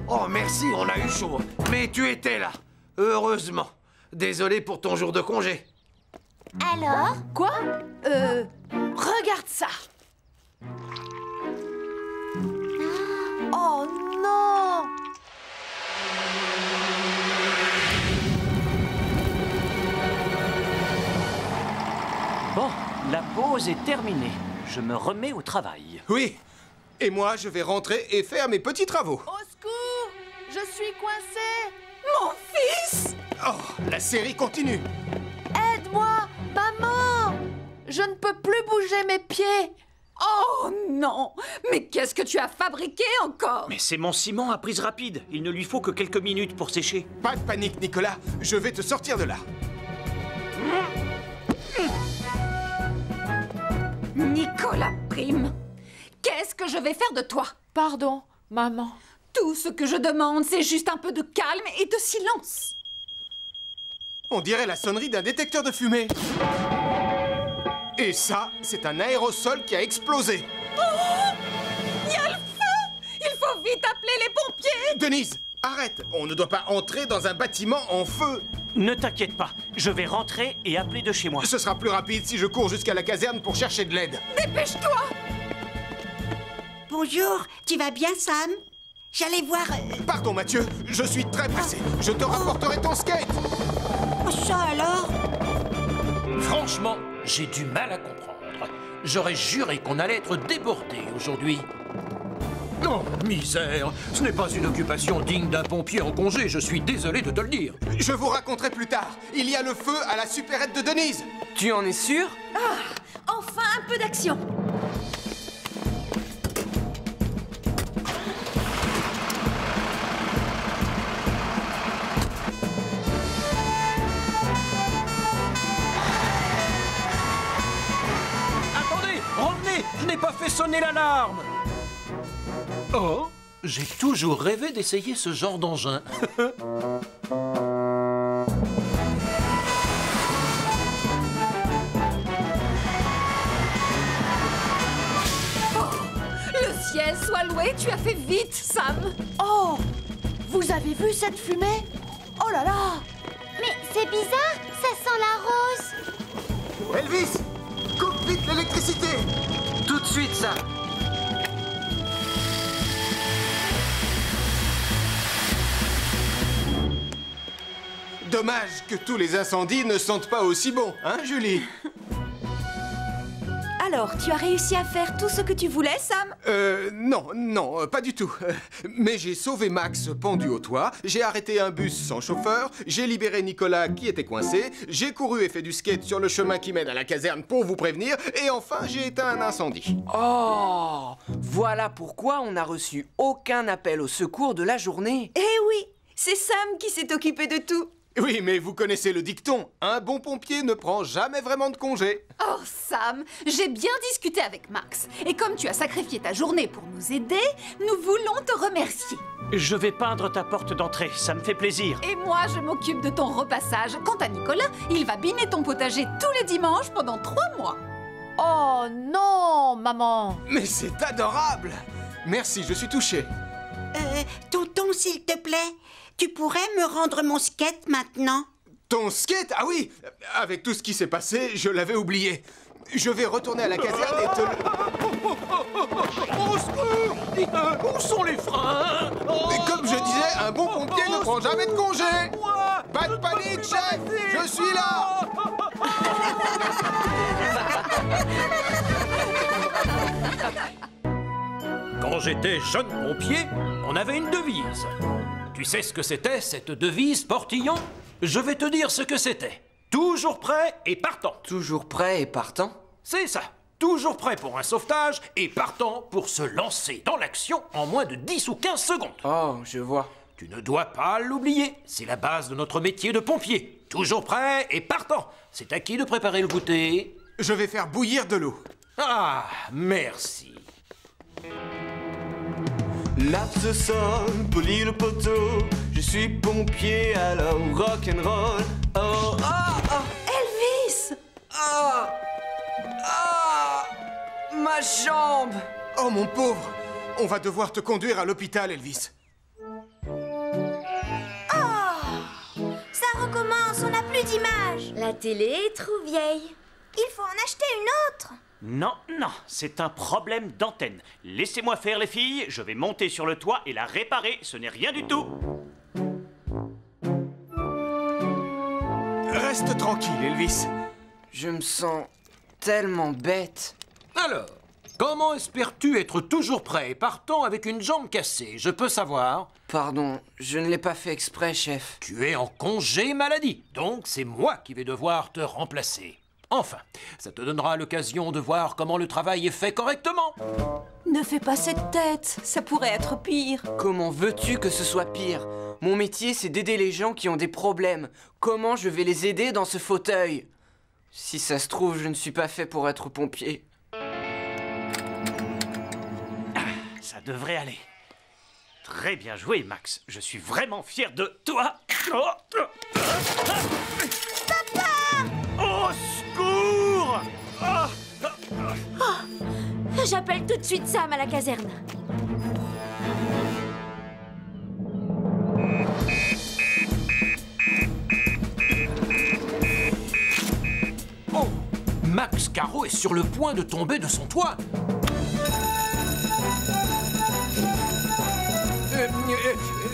Oh, merci, on a eu chaud. Mais tu étais là. Heureusement. Désolé pour ton jour de congé. Alors? Quoi? Regarde ça! Oh non! Bon, la pause est terminée. Je me remets au travail. Oui. Et moi, je vais rentrer et faire mes petits travaux. Au secours! Je suis coincée! Mon fils! Oh, la série continue. Aide-moi, maman! Je ne peux plus bouger mes pieds. Oh non! Mais qu'est-ce que tu as fabriqué encore? Mais c'est mon ciment à prise rapide. Il ne lui faut que quelques minutes pour sécher. Pas de panique, Nicolas. Je vais te sortir de là. Nicolas Prime, qu'est-ce que je vais faire de toi? Pardon, maman. Tout ce que je demande, c'est juste un peu de calme et de silence. On dirait la sonnerie d'un détecteur de fumée. Et ça, c'est un aérosol qui a explosé. Oh! Il y a le feu! Il faut vite appeler les pompiers! Denise, arrête! On ne doit pas entrer dans un bâtiment en feu. Ne t'inquiète pas, je vais rentrer et appeler de chez moi. Ce sera plus rapide si je cours jusqu'à la caserne pour chercher de l'aide. Dépêche-toi! Bonjour, tu vas bien, Sam? J'allais voir... Pardon, Mathieu, je suis très pressé. Je te rapporterai ton skate. Ça alors? Franchement, j'ai du mal à comprendre. J'aurais juré qu'on allait être débordé aujourd'hui. Oh, misère! Ce n'est pas une occupation digne d'un pompier en congé, je suis désolé de te le dire. Je vous raconterai plus tard. Il y a le feu à la supérette de Denise. Tu en es sûr? Ah, enfin un peu d'action. Attendez! Revenez! Je n'ai pas fait sonner l'alarme! Oh, j'ai toujours rêvé d'essayer ce genre d'engin. Le ciel soit loué, tu as fait vite, Sam. Oh! Vous avez vu cette fumée? Oh là là! Mais c'est bizarre, ça sent la rose. Elvis, coupe vite l'électricité. Tout de suite, ça. Dommage que tous les incendies ne sentent pas aussi bon, hein, Julie? Alors, tu as réussi à faire tout ce que tu voulais, Sam? Non, pas du tout. Mais j'ai sauvé Max pendu au toit, j'ai arrêté un bus sans chauffeur, j'ai libéré Nicolas qui était coincé, j'ai couru et fait du skate sur le chemin qui mène à la caserne pour vous prévenir, et enfin j'ai éteint un incendie. Oh! Voilà pourquoi on n'a reçu aucun appel au secours de la journée. Eh oui, c'est Sam qui s'est occupé de tout. Oui, mais vous connaissez le dicton, un bon pompier ne prend jamais vraiment de congé. Oh, Sam, j'ai bien discuté avec Max. Et comme tu as sacrifié ta journée pour nous aider, nous voulons te remercier. Je vais peindre ta porte d'entrée, ça me fait plaisir. Et moi, je m'occupe de ton repassage. Quant à Nicolas, il va biner ton potager tous les dimanches pendant 3 mois. Oh non, maman! Mais c'est adorable! Merci, je suis touché. Tonton, s'il te plaît, tu pourrais me rendre mon skate maintenant? Ton skate? Ah oui! Avec tout ce qui s'est passé, je l'avais oublié. Je vais retourner à la caserne et te le... Au secours! Où sont les freins? Et comme je disais, un bon pompier ne prend jamais de congé! Pas de panique, chef! Je suis là! Quand j'étais jeune pompier, on avait une devise. Tu sais ce que c'était, cette devise, Portillon? Je vais te dire ce que c'était. Toujours prêt et partant. Toujours prêt et partant? C'est ça. Toujours prêt pour un sauvetage et partant pour se lancer dans l'action en moins de 10 ou 15 secondes. Oh, je vois. Tu ne dois pas l'oublier. C'est la base de notre métier de pompier. Toujours prêt et partant. C'est à qui de préparer le goûter? Je vais faire bouillir de l'eau. Ah, merci. Nappe sol, poli le poteau. Je suis pompier, alors rock'n'roll. Oh, ah, ah. Elvis! Ah! Ah! Ma jambe! Oh, mon pauvre! On va devoir te conduire à l'hôpital, Elvis. Ça recommence, on n'a plus d'image. La télé est trop vieille. Il faut en acheter une autre. Non, non, c'est un problème d'antenne. Laissez-moi faire, les filles. Je vais monter sur le toit et la réparer. Ce n'est rien du tout. Reste tranquille, Elvis. Je me sens tellement bête. Alors, comment espères-tu être toujours prêt et partant avec une jambe cassée? Je peux savoir? Pardon, je ne l'ai pas fait exprès, chef. Tu es en congé maladie, donc c'est moi qui vais devoir te remplacer. Enfin, ça te donnera l'occasion de voir comment le travail est fait correctement. Ne fais pas cette tête, ça pourrait être pire. Comment veux-tu que ce soit pire? Mon métier, c'est d'aider les gens qui ont des problèmes. Comment je vais les aider dans ce fauteuil? Si ça se trouve, je ne suis pas fait pour être pompier. Ça devrait aller. Très bien joué, Max. Je suis vraiment fier de toi. Papa! Au secours! J'appelle tout de suite Sam à la caserne. Oh! Max Caro est sur le point de tomber de son toit.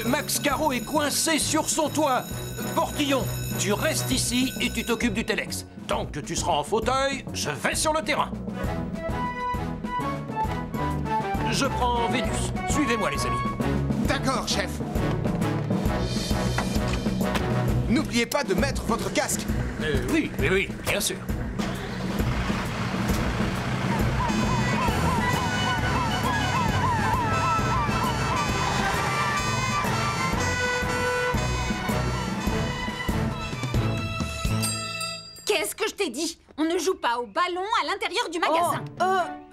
Max Caro est coincé sur son toit. Portillon, tu restes ici et tu t'occupes du téléx. Tant que tu seras en fauteuil, je vais sur le terrain. Je prends Vénus. Suivez-moi, les amis. D'accord, chef. N'oubliez pas de mettre votre casque. Oui, bien sûr. Qu'est-ce que je t'ai dit? On ne joue pas au ballon à l'intérieur du magasin.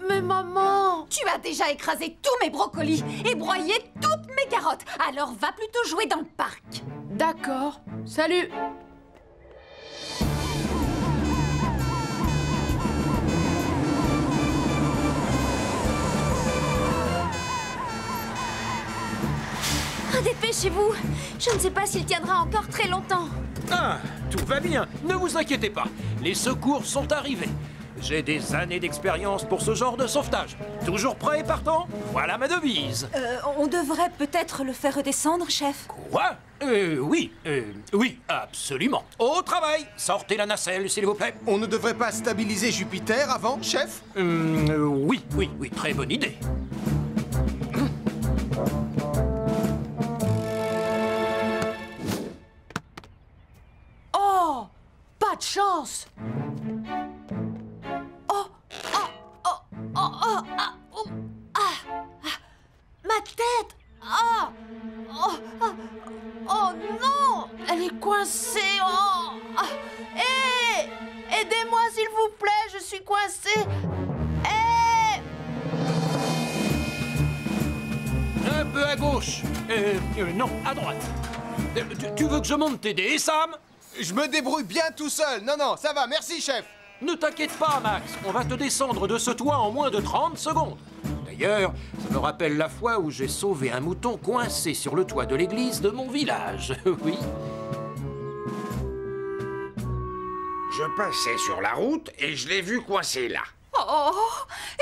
Mais maman! Tu as déjà écrasé tous mes brocolis et broyé toutes mes carottes. Alors va plutôt jouer dans le parc. D'accord. Salut! Dépêchez-vous. Je ne sais pas s'il tiendra encore très longtemps. Ah, tout va bien. Ne vous inquiétez pas. Les secours sont arrivés. J'ai des années d'expérience pour ce genre de sauvetage. Toujours prêt et partant? Voilà ma devise. On devrait peut-être le faire redescendre, chef. Quoi? Oui, absolument. Au travail. Sortez la nacelle, s'il vous plaît. On ne devrait pas stabiliser Jupiter avant, chef? Oui, très bonne idée. Oh! Pas de chance! Ma tête! Oh non! Elle est coincée! Aidez-moi s'il vous plaît, je suis coincée! Un peu à gauche. Non, à droite. Tu veux que je monte t'aider, Sam? Je me débrouille bien tout seul. Non, ça va, merci, chef. Ne t'inquiète pas, Max. On va te descendre de ce toit en moins de 30 secondes. D'ailleurs, ça me rappelle la fois où j'ai sauvé un mouton coincé sur le toit de l'église de mon village. Oui. Je passais sur la route et je l'ai vu coincé là. Oh,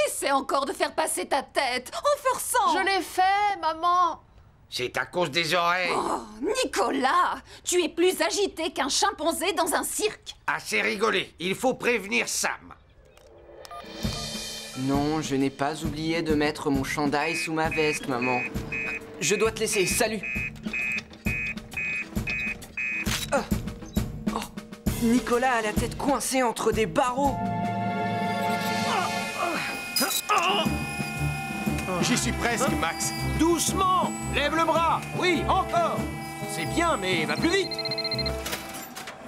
essaie encore de faire passer ta tête en forçant. Je l'ai fait, maman. C'est à cause des oreilles. Oh, Nicolas, tu es plus agité qu'un chimpanzé dans un cirque. Assez rigolé. Il faut prévenir Sam. Non, je n'ai pas oublié de mettre mon chandail sous ma veste, maman. Je dois te laisser, salut. Nicolas a la tête coincée entre des barreaux. J'y suis presque, Max. Doucement. Lève le bras. Oui, encore. C'est bien, mais va plus vite.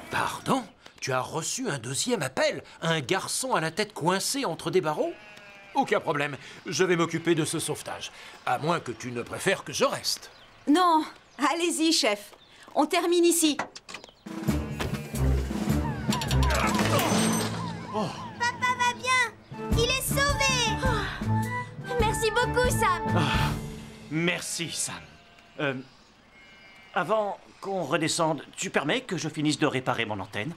Pardon? Tu as reçu un deuxième appel? Un garçon à la tête coincée entre des barreaux? Aucun problème. Je vais m'occuper de ce sauvetage. À moins que tu ne préfères que je reste. Non, allez-y, chef. On termine ici. Papa va bien. Il est sauvé. Merci beaucoup, Sam. Merci, Sam. Avant qu'on redescende, tu permets que je finisse de réparer mon antenne?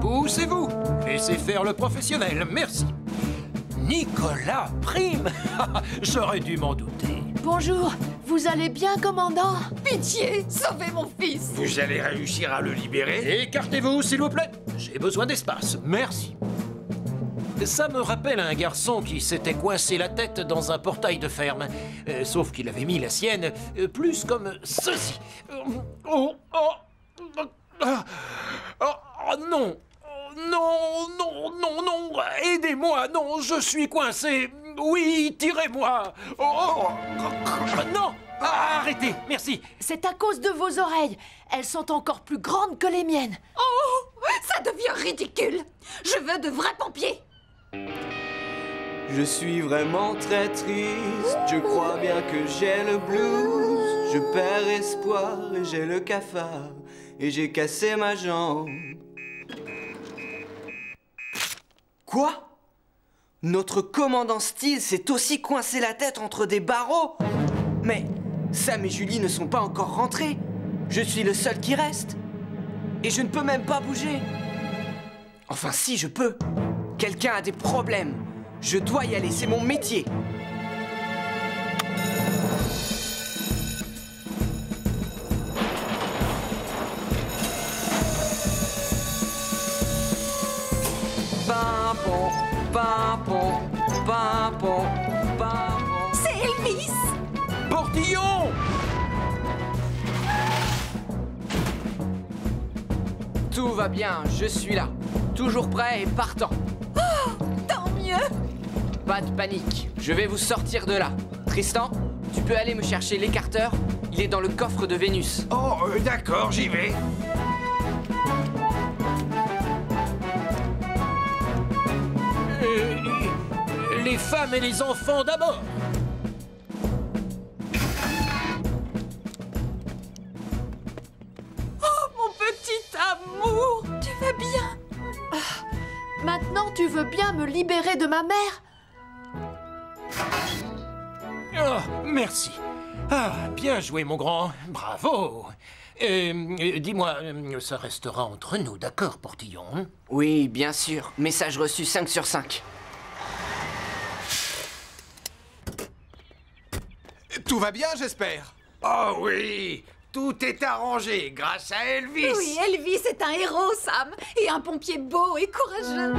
Poussez-vous. Laissez faire le professionnel. Merci. Nicolas Prime. J'aurais dû m'en douter. Bonjour, vous allez bien, commandant? Pitié, sauvez mon fils. Vous allez réussir à le libérer? Écartez-vous, s'il vous plaît. J'ai besoin d'espace. Merci. Ça me rappelle un garçon qui s'était coincé la tête dans un portail de ferme. Sauf qu'il avait mis la sienne plus comme ceci. Oh non! Non, non, non, non! Aidez-moi! Non, je suis coincé! Oui, tirez-moi! Non! Arrêtez! Merci! C'est à cause de vos oreilles. Elles sont encore plus grandes que les miennes. Oh, ça devient ridicule. Je veux de vrais pompiers. Je suis vraiment très triste, je crois bien que j'ai le blues. Je perds espoir et j'ai le cafard, et j'ai cassé ma jambe. Quoi? Notre commandant Steele s'est aussi coincé la tête entre des barreaux? Mais Sam et Julie ne sont pas encore rentrés. Je suis le seul qui reste. Et je ne peux même pas bouger. Enfin si, je peux. Quelqu'un a des problèmes. Je dois y aller, c'est mon métier. Pimpon, pimpon, pimpon, pimpon. C'est Elvis! Portillon! Tout va bien, je suis là. Toujours prêt et partant. Oh, tant mieux! Pas de panique, je vais vous sortir de là. Tristan, tu peux aller me chercher l'écarteur? Il est dans le coffre de Vénus. Oh, d'accord, j'y vais. Les femmes et les enfants d'abord. Oh, mon petit amour! Tu vas bien? Maintenant, tu veux bien me libérer de ma mère? Oh, merci. Ah, bien joué, mon grand. Bravo. Dis-moi, ça restera entre nous, d'accord, Portillon? Oui, bien sûr. Message reçu 5 sur 5. Tout va bien, j'espère? Oh oui, tout est arrangé grâce à Elvis. Oui, Elvis est un héros, Sam, et un pompier beau et courageux.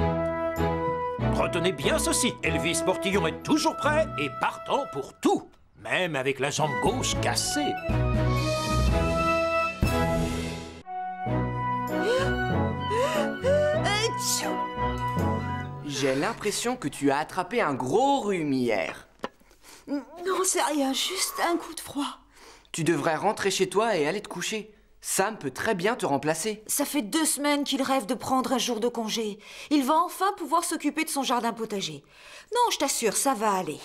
Retenez bien ceci, Elvis Portillon est toujours prêt et partant pour tout, même avec la jambe gauche cassée. J'ai l'impression que tu as attrapé un gros rhume hier. Non, c'est rien, juste un coup de froid. Tu devrais rentrer chez toi et aller te coucher. Sam peut très bien te remplacer. Ça fait 2 semaines qu'il rêve de prendre un jour de congé. Il va enfin pouvoir s'occuper de son jardin potager. Non, je t'assure, ça va aller.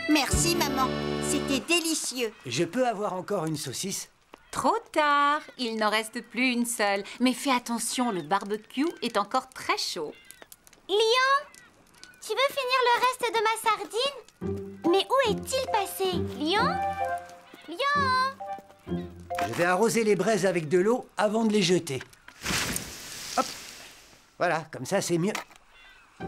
Merci, maman. C'était délicieux. Je peux avoir encore une saucisse? Trop tard, il n'en reste plus une seule. Mais fais attention, le barbecue est encore très chaud. Lion, tu veux finir le reste de ma sardine? Mais où est-il passé? Lion? Lion? Je vais arroser les braises avec de l'eau avant de les jeter. Hop! Voilà, comme ça c'est mieux. Oh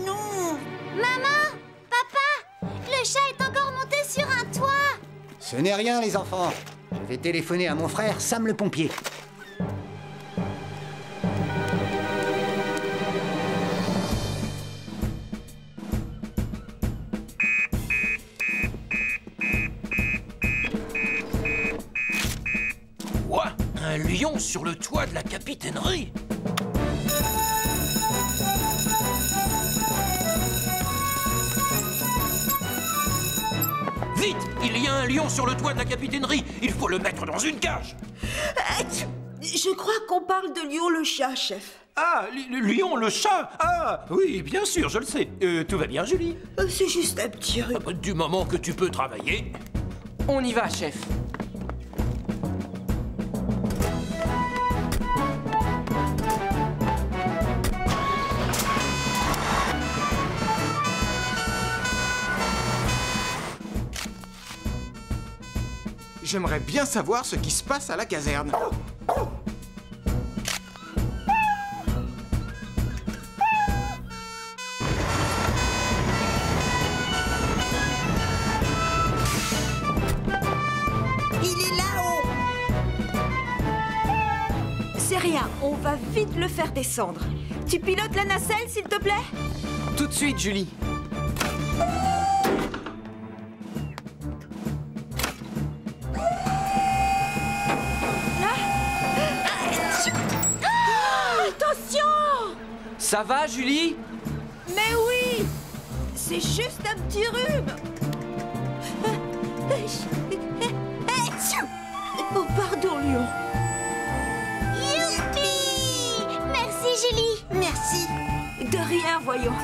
non! Maman, papa, le chat est encore monté sur un toit. Ce n'est rien, les enfants. Je vais téléphoner à mon frère Sam le pompier. Quoi? Un lion sur le toit de la capitainerie? Vite! Il y a un lion sur le toit de la capitainerie! Il faut le mettre dans une cage! Je crois qu'on parle de Lion le chat, chef. Ah, lion le chat! Ah, oui, bien sûr, je le sais. Tout va bien, Julie? C'est juste un petit rhume. Du moment que tu peux travailler. On y va, chef. J'aimerais bien savoir ce qui se passe à la caserne. Il est là-haut. C'est rien, on va vite le faire descendre. Tu pilotes la nacelle, s'il te plaît? Tout de suite, Julie. Attention! Ça va, Julie? Mais oui! C'est juste un petit rhume! Oh, pardon, Lion. Youpi! Merci, Julie. Merci. De rien, voyons.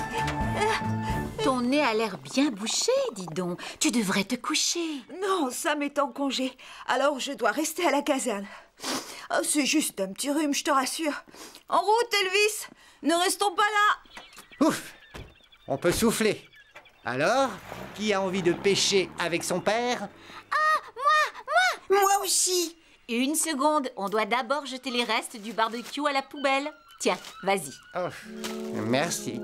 Ton nez a l'air bien bouché, dis donc. Tu devrais te coucher. Non, Sam est en congé. Alors je dois rester à la caserne. Oh, c'est juste un petit rhume, je te rassure. En route, Elvis! Ne restons pas là! Ouf! On peut souffler. Alors, qui a envie de pêcher avec son père? Moi aussi. Une seconde, on doit d'abord jeter les restes du barbecue à la poubelle. Tiens, vas-y. Oh, merci.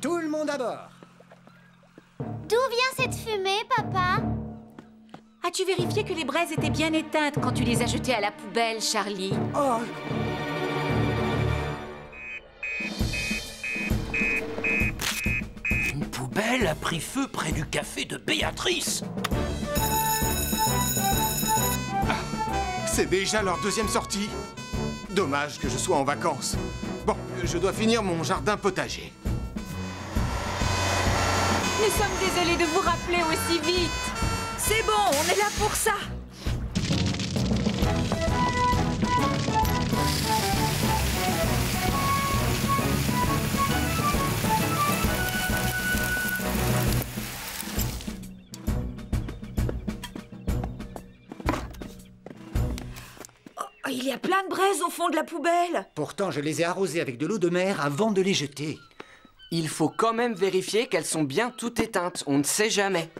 Tout le monde à bord. D'où vient cette fumée, papa? As-tu vérifié que les braises étaient bien éteintes quand tu les as jetées à la poubelle, Charlie? Oh, Une poubelle a pris feu près du café de Béatrice. C'est déjà leur deuxième sortie. Dommage que je sois en vacances. Bon, je dois finir mon jardin potager. Nous sommes désolés de vous rappeler aussi vite. c'est bon, on est là pour ça. Il y a plein de braises au fond de la poubelle. Pourtant, je les ai arrosées avec de l'eau de mer avant de les jeter. Il faut quand même vérifier qu'elles sont bien toutes éteintes. On ne sait jamais.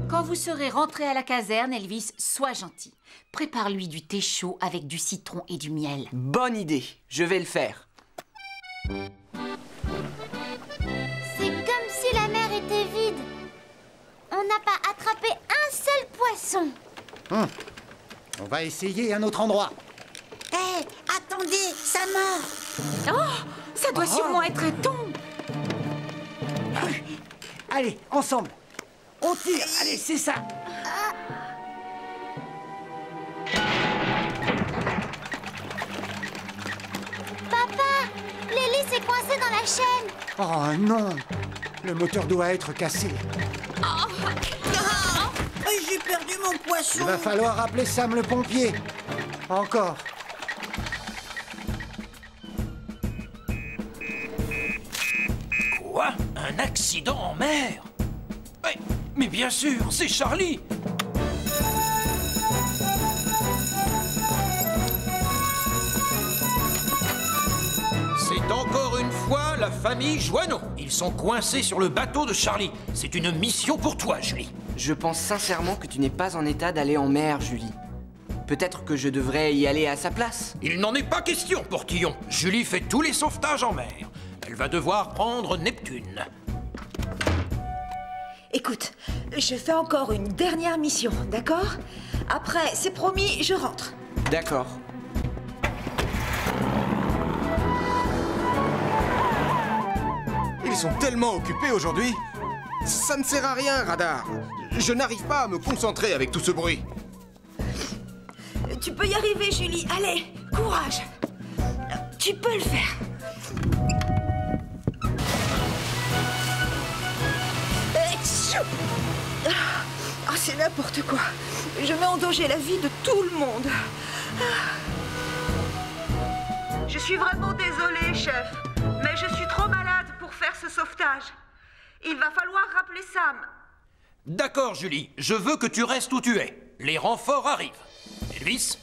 Quand vous serez rentré à la caserne, Elvis, sois gentil. Prépare-lui du thé chaud avec du citron et du miel. Bonne idée. Je vais le faire. C'est comme si la mer était vide. On n'a pas attrapé un seul poisson. On va essayer un autre endroit. Hé, attendez, ça mord. Oh, ça doit sûrement être un thon. Allez, ensemble. On tire. Allez, c'est ça. Papa, l'hélice est coincée dans la chaîne. Oh non. Le moteur doit être cassé. J'ai perdu mon poisson. Il va falloir appeler Sam le pompier. Encore. Quoi? Un accident en mer? Mais bien sûr, c'est Charlie! C'est encore une fois la la famille Joanneau. Ils sont coincés sur le bateau de Charlie. C'est une mission pour toi, Julie. Je pense sincèrement que tu n'es pas en état d'aller en mer, Julie. Peut-être que je devrais y aller à sa place. Il n'en est pas question, Portillon. Julie fait tous les sauvetages en mer. Elle va devoir prendre Neptune. Écoute, je fais encore une dernière mission, d'accord? Après, c'est promis, je rentre. D'accord. Ils sont tellement occupés aujourd'hui. Ça ne sert à rien, radar. Je n'arrive pas à me concentrer avec tout ce bruit. Tu peux y arriver, Julie. Allez, courage. Tu peux le faire. Ah, c'est n'importe quoi. Je mets en danger la vie de tout le monde. Je suis vraiment désolée, chef, mais je suis trop malade pour faire ce sauvetage. Il va falloir rappeler Sam. D'accord, Julie. Je veux que tu restes où tu es. Les renforts arrivent. Elvis,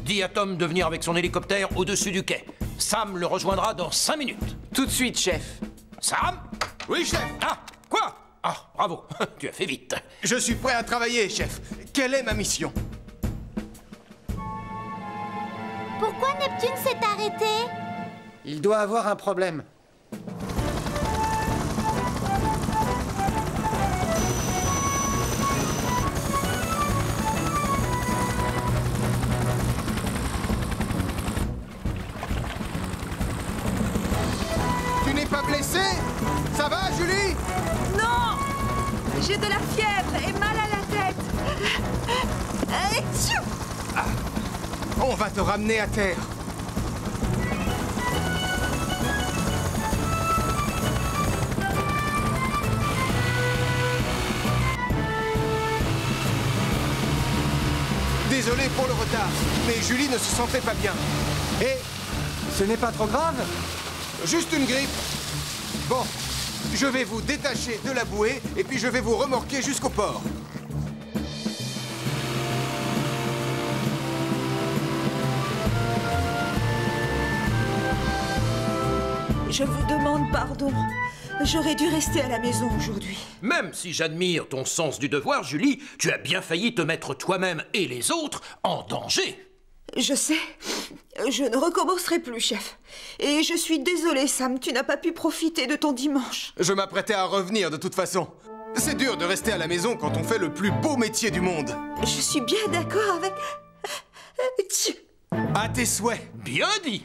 dis à Tom de venir avec son hélicoptère au-dessus du quai. Sam le rejoindra dans 5 minutes. Tout de suite, chef. Sam? Oui, chef. Ah, quoi? Ah, bravo. Tu as fait vite. Je suis prêt à travailler, chef. Quelle est ma mission? Pourquoi Neptune s'est arrêté? Il doit avoir un problème. Tu n'es pas blessé? Ça va, Julie? Non! J'ai de la fièvre et mal à la tête. Ah, on va te ramener à terre. Désolé pour le retard, mais Julie ne se sentait pas bien. Et ce n'est pas trop grave? Juste une grippe. Bon, je vais vous détacher de la bouée et puis je vais vous remorquer jusqu'au port. Je vous demande pardon. J'aurais dû rester à la maison aujourd'hui. Même si j'admire ton sens du devoir, Julie, tu as bien failli te mettre toi-même et les autres en danger. Je sais. Je ne recommencerai plus, chef. Et je suis désolée, Sam, tu n'as pas pu profiter de ton dimanche. Je m'apprêtais à revenir de toute façon. C'est dur de rester à la maison quand on fait le plus beau métier du monde. Je suis bien d'accord avec... À tes souhaits. Bien dit.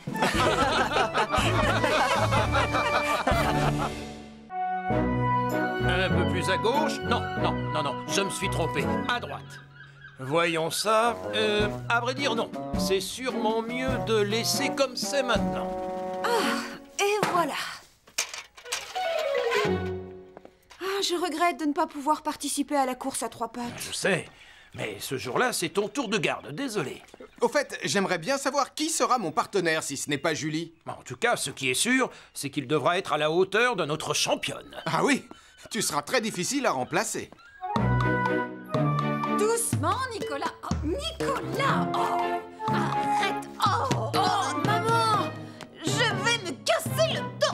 Un peu plus à gauche. Non, je me suis trompé. À droite. Voyons ça. À vrai dire, non. C'est sûrement mieux de laisser comme c'est maintenant. Ah, et voilà. Ah, je regrette de ne pas pouvoir participer à la course à 3 pattes. Je sais. Mais ce jour-là, c'est ton tour de garde. Désolé. Au fait, j'aimerais bien savoir qui sera mon partenaire si ce n'est pas Julie. En tout cas, ce qui est sûr, c'est qu'il devra être à la hauteur de notre championne. Ah oui, tu seras très difficile à remplacer. Doucement, Nicolas. Oh, Nicolas. Oh, arrête. Oh, maman. Je vais me casser le dos.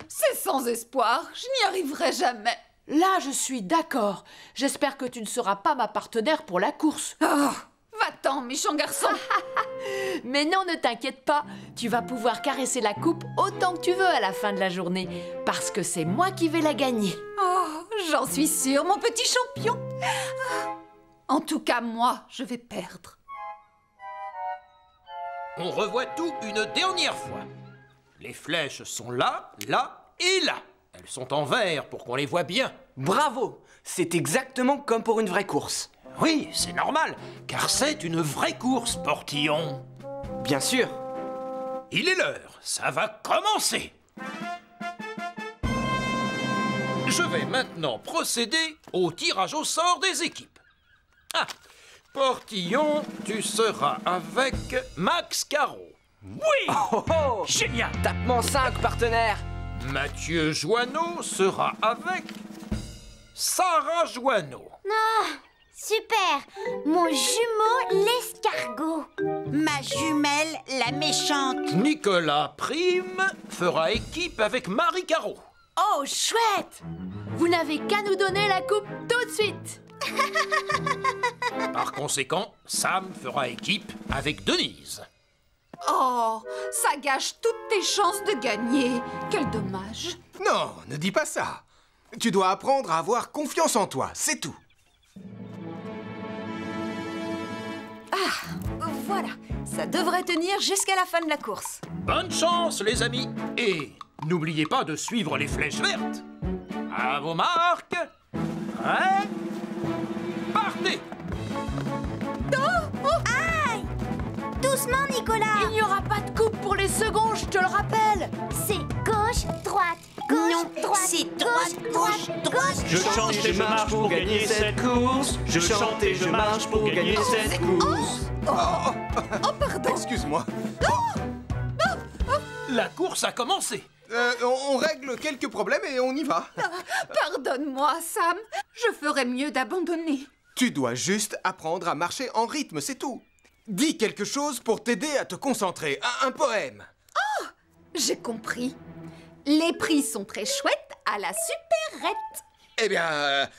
C'est sans espoir. Je n'y arriverai jamais. Là, je suis d'accord. J'espère que tu ne seras pas ma partenaire pour la course. Oh, va-t'en, méchant garçon. Mais non, ne t'inquiète pas. Tu vas pouvoir caresser la coupe autant que tu veux à la fin de la journée. Parce que c'est moi qui vais la gagner. Oh, j'en suis sûre, mon petit champion. En tout cas, moi, je vais perdre. On revoit tout une dernière fois. Les flèches sont là, là et là. Elles sont en vert pour qu'on les voit bien. Bravo! C'est exactement comme pour une vraie course. Oui, c'est normal, car c'est une vraie course, Portillon. Bien sûr. Il est l'heure, ça va commencer. Je vais maintenant procéder au tirage au sort des équipes. Ah, Portillon, tu seras avec Max Caro. Oui! Oh, génial! Tapement 5, partenaire. Mathieu Joanneau sera avec Sarah Joanneau. Super! Mon jumeau, l'escargot. Ma jumelle, s'appelle la méchante. Nicolas Prime fera équipe avec Marie Caro. Oh, chouette! Vous n'avez qu'à nous donner la coupe tout de suite. Par conséquent, Sam fera équipe avec Denise. Oh, ça gâche toutes tes chances de gagner. Quel dommage. Non, ne dis pas ça. Tu dois apprendre à avoir confiance en toi, c'est tout. Ah, voilà. Ça devrait tenir jusqu'à la fin de la course. Bonne chance, les amis. Et n'oubliez pas de suivre les flèches vertes. À vos marques. Prêts? Partez! Oh, aïe! Doucement, Nicolas! Il n'y aura pas de coupe pour les secondes, je te le rappelle. C'est gauche, droite, gauche, droite, c'est droite, gauche, droite. Je chante et je marche pour gagner cette course. Je chante et je marche pour gagner cette course. Oh, pardon! Excuse-moi. La course a commencé. On règle quelques problèmes et on y va. Pardonne-moi, Sam. Je ferais mieux d'abandonner. Tu dois juste apprendre à marcher en rythme, c'est tout. Dis quelque chose pour t'aider à te concentrer. Un poème. Oh, j'ai compris. Les prix sont très chouettes à la supérette. Eh bien,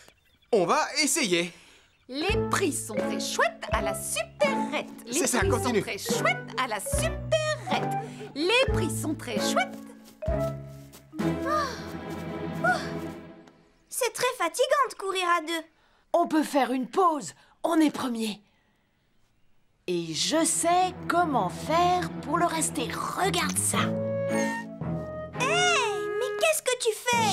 on va essayer. Les prix sont très chouettes à la supérette. C'est ça, continue. Les prix sont très chouettes à la supérette. Les prix sont très chouettes. C'est très fatigant de courir à deux. On peut faire une pause. On est premier. Et je sais comment faire pour le rester. Regarde ça. Hey, mais qu'est-ce que tu fais?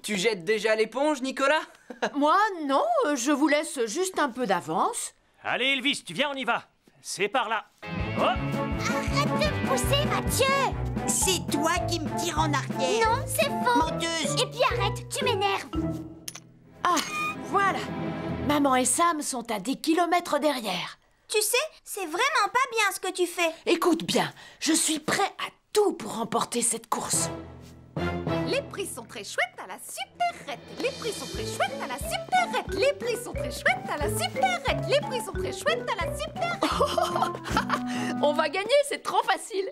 Tu jettes déjà l'éponge, Nicolas? Moi, non. Je vous laisse juste un peu d'avance. Allez, Elvis, tu viens, on y va. C'est par là. Oh. Arrête de me pousser, Mathieu! C'est toi qui me tires en arrière. Non, c'est faux! Menteuse! Et puis arrête, tu m'énerves! Ah, voilà. Maman et Sam sont à des kilomètres derrière. Tu sais, c'est vraiment pas bien ce que tu fais. Écoute bien, je suis prêt à tout pour remporter cette course. Les prix sont très chouettes à la supérette. Les prix sont très chouettes à la supérette. Les prix sont très chouettes à la supérette. Les prix sont très chouettes à la supérette. On va gagner, c'est trop facile.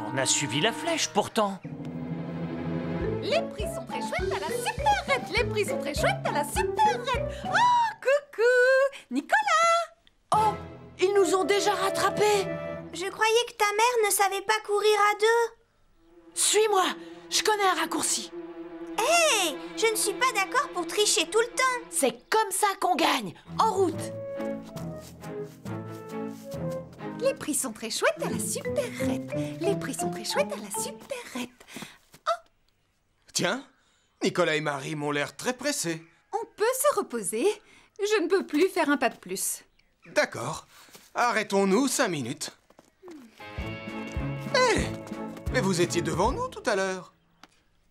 On a suivi la flèche, pourtant. Les prix sont très chouettes à la supérette. Les prix sont très chouettes à la supérette. Oh, coucou, Nicolas. Oh, ils nous ont déjà rattrapés. Je croyais que ta mère ne savait pas courir à deux. Suis-moi, je connais un raccourci. Hey, je ne suis pas d'accord pour tricher tout le temps. C'est comme ça qu'on gagne. En route. Les prix sont très chouettes à la supérette. Les prix sont très chouettes à la supérette. Tiens, Nicolas et Marie m'ont l'air très pressés. On peut se reposer. Je ne peux plus faire un pas de plus. D'accord. Arrêtons-nous 5 minutes. Hé! Mais vous étiez devant nous tout à l'heure.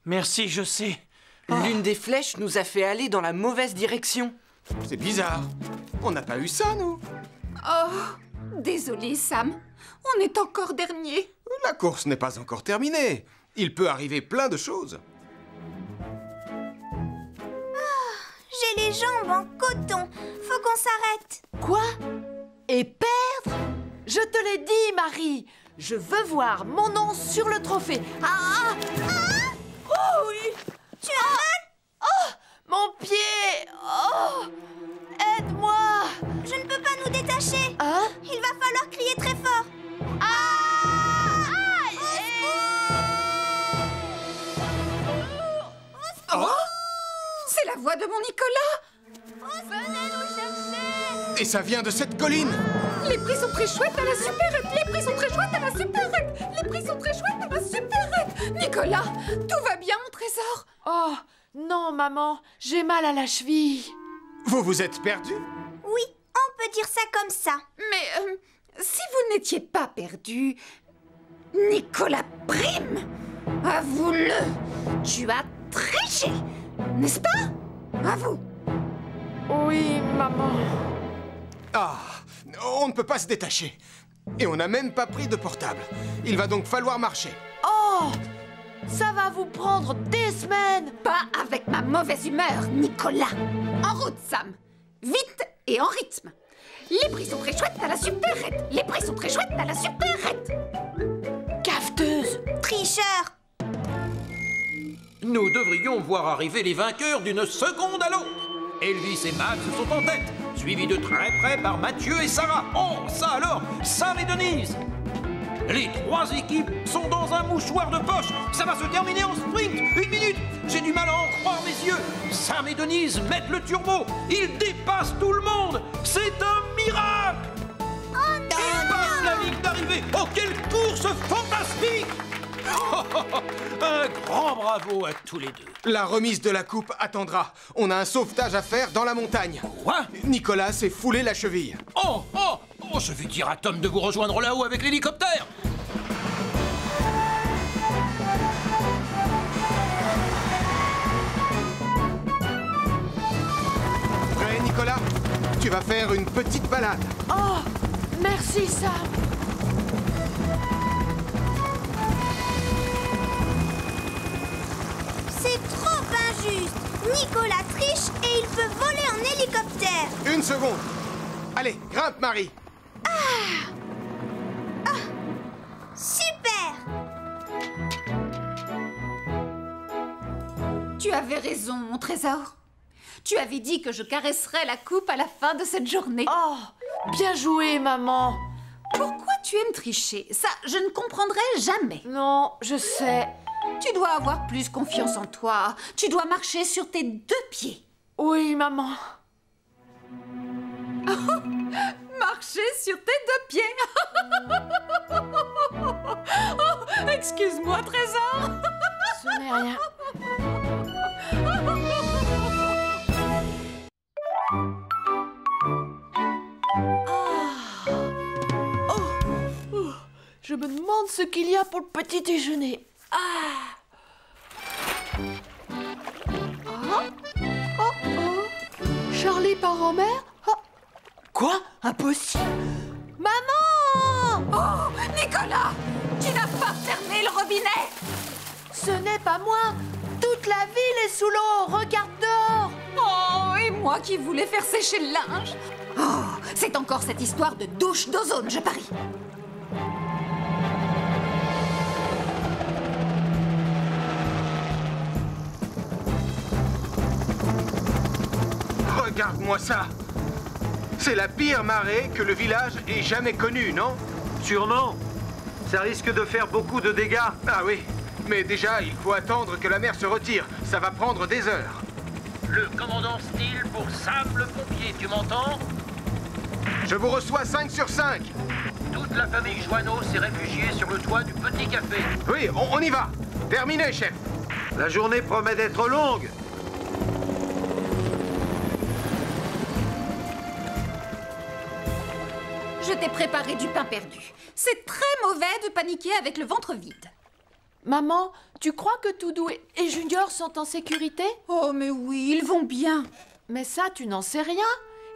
Merci, je sais. L'une des flèches nous a fait aller dans la mauvaise direction. C'est bizarre. On n'a pas eu ça, nous. Oh, désolé, Sam. On est encore dernier. La course n'est pas encore terminée. Il peut arriver plein de choses. J'ai les jambes en coton. Faut qu'on s'arrête. Quoi? Et perdre? Je te l'ai dit, Marie. Je veux voir mon nom sur le trophée. Ah! Oh oui! Tu as mal? Oh! Mon pied! Oh! Aide-moi! Je ne peux pas nous détacher. Hein? Il va falloir crier très fort. Oh! C'est la voix de mon Nicolas. Venez nous chercher. Et ça vient de cette colline. Les prix sont très chouettes à la supérette. Les prix sont très chouettes à la supérette. Les prix sont très chouettes à la supérette. Nicolas, tout va bien, mon trésor? Oh, non, maman, j'ai mal à la cheville. Vous vous êtes perdu? Oui, on peut dire ça comme ça. Mais si vous n'étiez pas perdu, Nicolas Prime, avoue-le, tu as triché, n'est-ce pas? Avoue. Oui, maman. Ah, on ne peut pas se détacher. Et on n'a même pas pris de portable. Il va donc falloir marcher. Oh! Ça va vous prendre des semaines. Pas avec ma mauvaise humeur, Nicolas. En route, Sam. Vite et en rythme. Les prix sont très chouettes à la supérette. Les prix sont très chouettes à la supérette. Cafeteuse. Tricheur. Nous devrions voir arriver les vainqueurs d'une seconde à l'autre. Elvis et Max sont en tête, suivis de très près par Mathieu et Sarah. Oh, ça alors, Sam et Denise. Les trois équipes sont dans un mouchoir de poche. Ça va se terminer en sprint. 1 minute. J'ai du mal à en croire mes yeux. Sam et Denise mettent le turbo. Ils dépassent tout le monde. C'est un miracle. Ils passent la ligne d'arrivée. Oh, quelle course fantastique. Un grand bravo à tous les deux. La remise de la coupe attendra. On a un sauvetage à faire dans la montagne. Quoi? Nicolas s'est foulé la cheville. Oh, je vais dire à Tom de vous rejoindre là-haut avec l'hélicoptère. Prêt, Nicolas? Tu vas faire une petite balade. Oh, merci, Sam. C'est trop injuste. Nicolas triche et il peut voler en hélicoptère. 1 seconde. Allez, grimpe, Marie. Super. Tu avais raison, mon trésor. Tu avais dit que je caresserais la coupe à la fin de cette journée. Oh, bien joué, maman. Pourquoi tu aimes tricher? Ça, je ne comprendrai jamais. Non, je sais. Tu dois avoir plus confiance en toi. Tu dois marcher sur tes 2 pieds. Oui, maman. Marcher sur tes 2 pieds. Oh, excuse-moi, trésor. Ce n'est rien. Je me demande ce qu'il y a pour le petit déjeuner. Charlie part en mer? Quoi? Impossible. Maman! Oh, Nicolas! Tu n'as pas fermé le robinet! Ce n'est pas moi. Toute la ville est sous l'eau. Regarde dehors. Oh, et moi qui voulais faire sécher le linge. Oh, c'est encore cette histoire de douche d'ozone, je parie. Regarde-moi ça. C'est la pire marée que le village ait jamais connue, non? Sûrement. Ça risque de faire beaucoup de dégâts. Ah oui, mais déjà, il faut attendre que la mer se retire. Ça va prendre des heures. Le commandant Steele pour Sam le pompier, tu m'entends? Je vous reçois 5 sur 5. Toute la famille Joanneau s'est réfugiée sur le toit du Petit Café. Oui, on y va. Terminé, chef. La journée promet d'être longue. Je t'ai préparé du pain perdu. C'est très mauvais de paniquer avec le ventre vide. Maman, tu crois que Toudou et Junior sont en sécurité? Oh, mais oui, ils vont bien. Mais ça, tu n'en sais rien.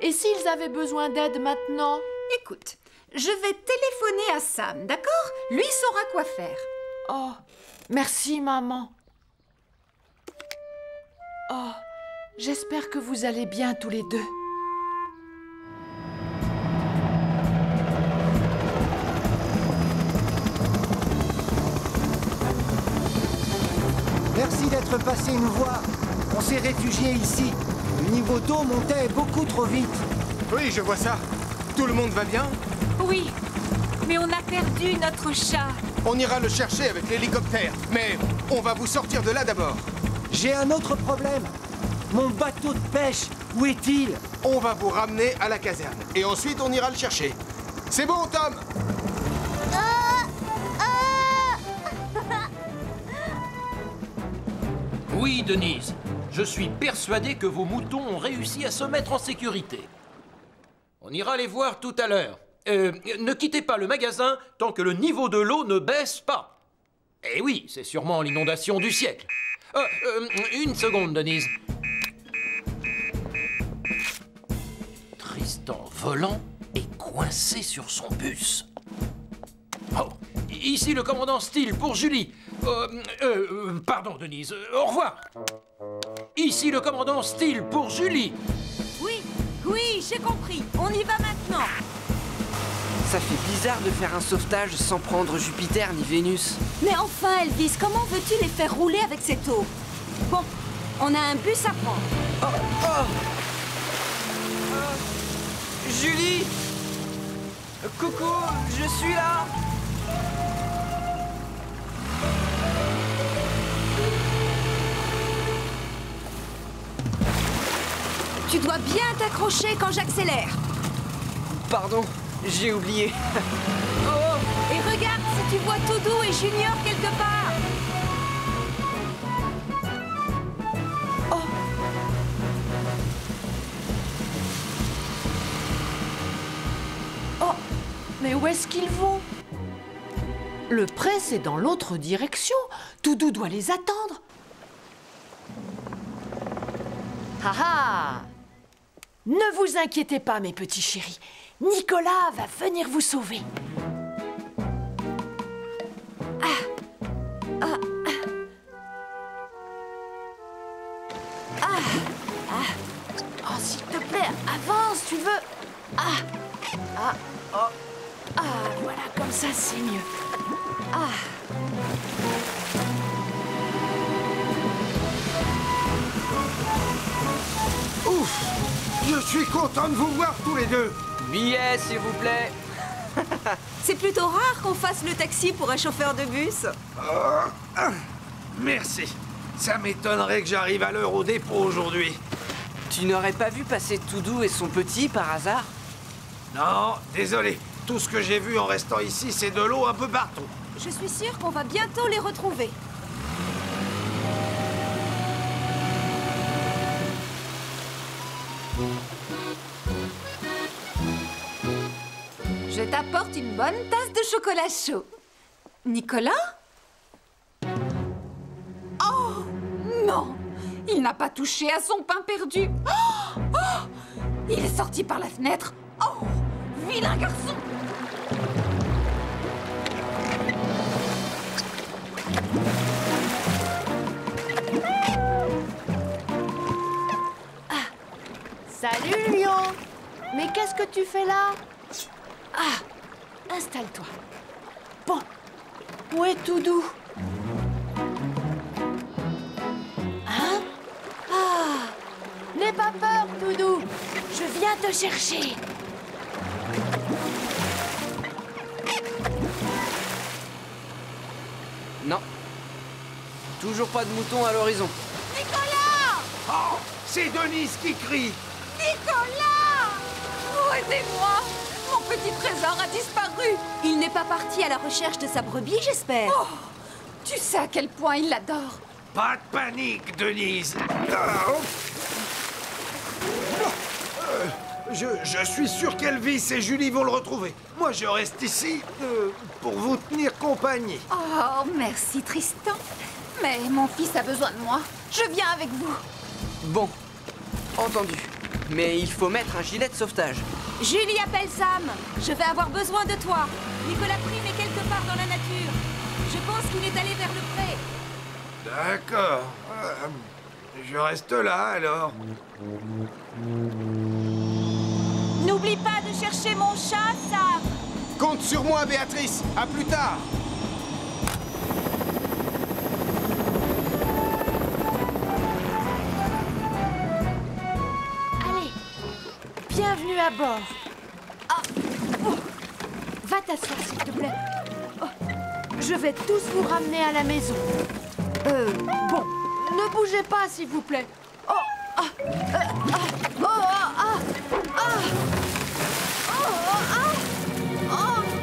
Et s'ils avaient besoin d'aide maintenant? Écoute, je vais téléphoner à Sam, d'accord? Lui saura quoi faire. Oh, merci, maman. Oh, j'espère que vous allez bien tous les deux. Merci d'être passé nous voir. On s'est réfugiés ici. Le niveau d'eau montait beaucoup trop vite. Oui, je vois ça. Tout le monde va bien? Oui, mais on a perdu notre chat. On ira le chercher avec l'hélicoptère. Mais on va vous sortir de là d'abord. J'ai un autre problème. Mon bateau de pêche, où est-il? On va vous ramener à la caserne. Et ensuite, on ira le chercher. C'est bon, Tom? Oui, Denise. Je suis persuadé que vos moutons ont réussi à se mettre en sécurité. On ira les voir tout à l'heure. Ne quittez pas le magasin tant que le niveau de l'eau ne baisse pas. Eh oui, c'est sûrement l'inondation du siècle. Une seconde, Denise. Tristan volant et coincé sur son bus. Oh, Ici le commandant Steele pour Julie. Pardon, Denise. Au revoir. Ici le commandant Steele pour Julie. Oui, j'ai compris. On y va maintenant. Ça fait bizarre de faire un sauvetage sans prendre Jupiter ni Vénus. Mais enfin, Elvis, comment veux-tu les faire rouler avec cette eau? Bon, on a un bus à prendre. Julie! Coucou, je suis là! Tu dois bien t'accrocher quand j'accélère. Pardon, j'ai oublié. Oh, et regarde si tu vois Toudou et Junior quelque part. Oh, mais où est-ce qu'ils vont? Le pré, c'est dans l'autre direction. Toudou doit les attendre. Ah ah! Ne vous inquiétez pas, mes petits chéris. Nicolas va venir vous sauver. Oh, s'il te plaît, avance, tu veux. Voilà, comme ça, c'est mieux. Ouf! Je suis content de vous voir tous les deux. Billet, s'il vous plaît. C'est plutôt rare qu'on fasse le taxi pour un chauffeur de bus. Merci. Ça m'étonnerait que j'arrive à l'heure au dépôt aujourd'hui. Tu n'aurais pas vu passer Toudou et son petit par hasard? Non, désolé. Tout ce que j'ai vu en restant ici, c'est de l'eau un peu partout. Je suis sûre qu'on va bientôt les retrouver. Je t'apporte une bonne tasse de chocolat chaud. Nicolas? Oh non! Il n'a pas touché à son pain perdu. Oh, il est sorti par la fenêtre. Oh, vilain garçon! Salut, Lion! Mais qu'est-ce que tu fais là? Installe-toi. Bon, où est Toudou? Hein? N'aie pas peur, Toudou. Je viens te chercher. Non. Toujours pas de mouton à l'horizon. Nicolas! Oh, c'est Denise qui crie. Nicolas! Oh, aidez-moi! Mon petit trésor a disparu! Il n'est pas parti à la recherche de sa brebis, j'espère. Oh, tu sais à quel point il l'adore. Pas de panique, Denise. Je suis sûr qu'Elvis et Julie vont le retrouver. Moi, je reste ici pour vous tenir compagnie. Oh, merci, Tristan. Mais mon fils a besoin de moi. Je viens avec vous. Bon, entendu. Mais il faut mettre un gilet de sauvetage. Julie appelle Sam. Je vais avoir besoin de toi. Nicolas Prime est quelque part dans la nature. Je pense qu'il est allé vers le pré. D'accord. Je reste là, alors. N'oublie pas de chercher mon chat, Sam. Compte sur moi, Béatrice. À plus tard. Allez, bienvenue à bord. Va t'asseoir, s'il te plaît. Je vais tous vous ramener à la maison. Bon, ne bougez pas, s'il vous plaît. Oh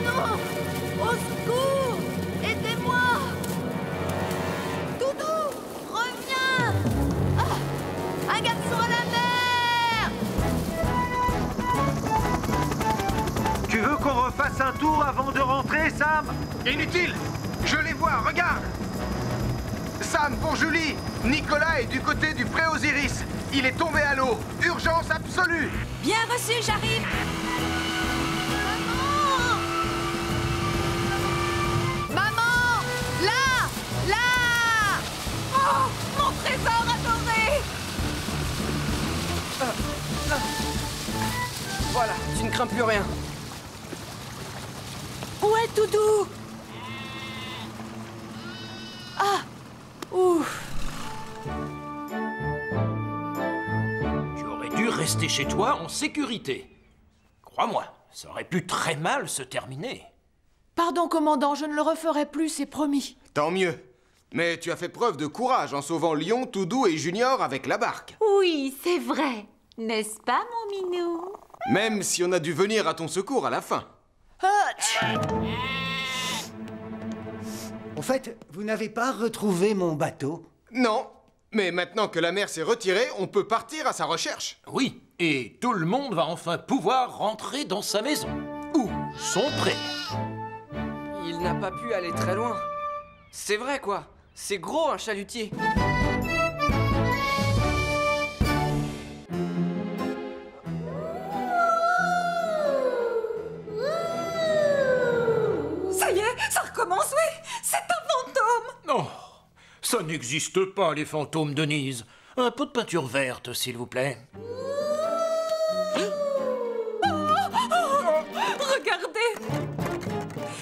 non! Au secours! Aidez-moi! Doudou! Reviens! Un garçon à la mer! Tu veux qu'on refasse un tour avant de rentrer, Sam? Inutile. Je les vois, regarde. Sam, pour Julie. Nicolas est du côté du pré Osiris. Il est tombé à l'eau. Urgence absolue. Bien reçu, j'arrive. Voilà, tu ne crains plus rien. Où est Doudou? Ah! Ouf! Tu aurais dû rester chez toi en sécurité. Crois-moi, ça aurait pu très mal se terminer. Pardon, commandant, je ne le referai plus, c'est promis. Tant mieux. Mais tu as fait preuve de courage en sauvant Lion, Toudou et Junior avec la barque. Oui, c'est vrai. N'est-ce pas, mon minou? Même si on a dû venir à ton secours à la fin. Au fait, vous n'avez pas retrouvé mon bateau? Non. Mais maintenant que la mer s'est retirée, on peut partir à sa recherche. Oui, et tout le monde va enfin pouvoir rentrer dans sa maison. Ou son pré. Il n'a pas pu aller très loin. C'est vrai, quoi. C'est gros, un chalutier. Ça y est, ça recommence, oui. C'est un fantôme. Non, ça n'existe pas, les fantômes, Denise. Un pot de peinture verte, s'il vous plaît. Regardez.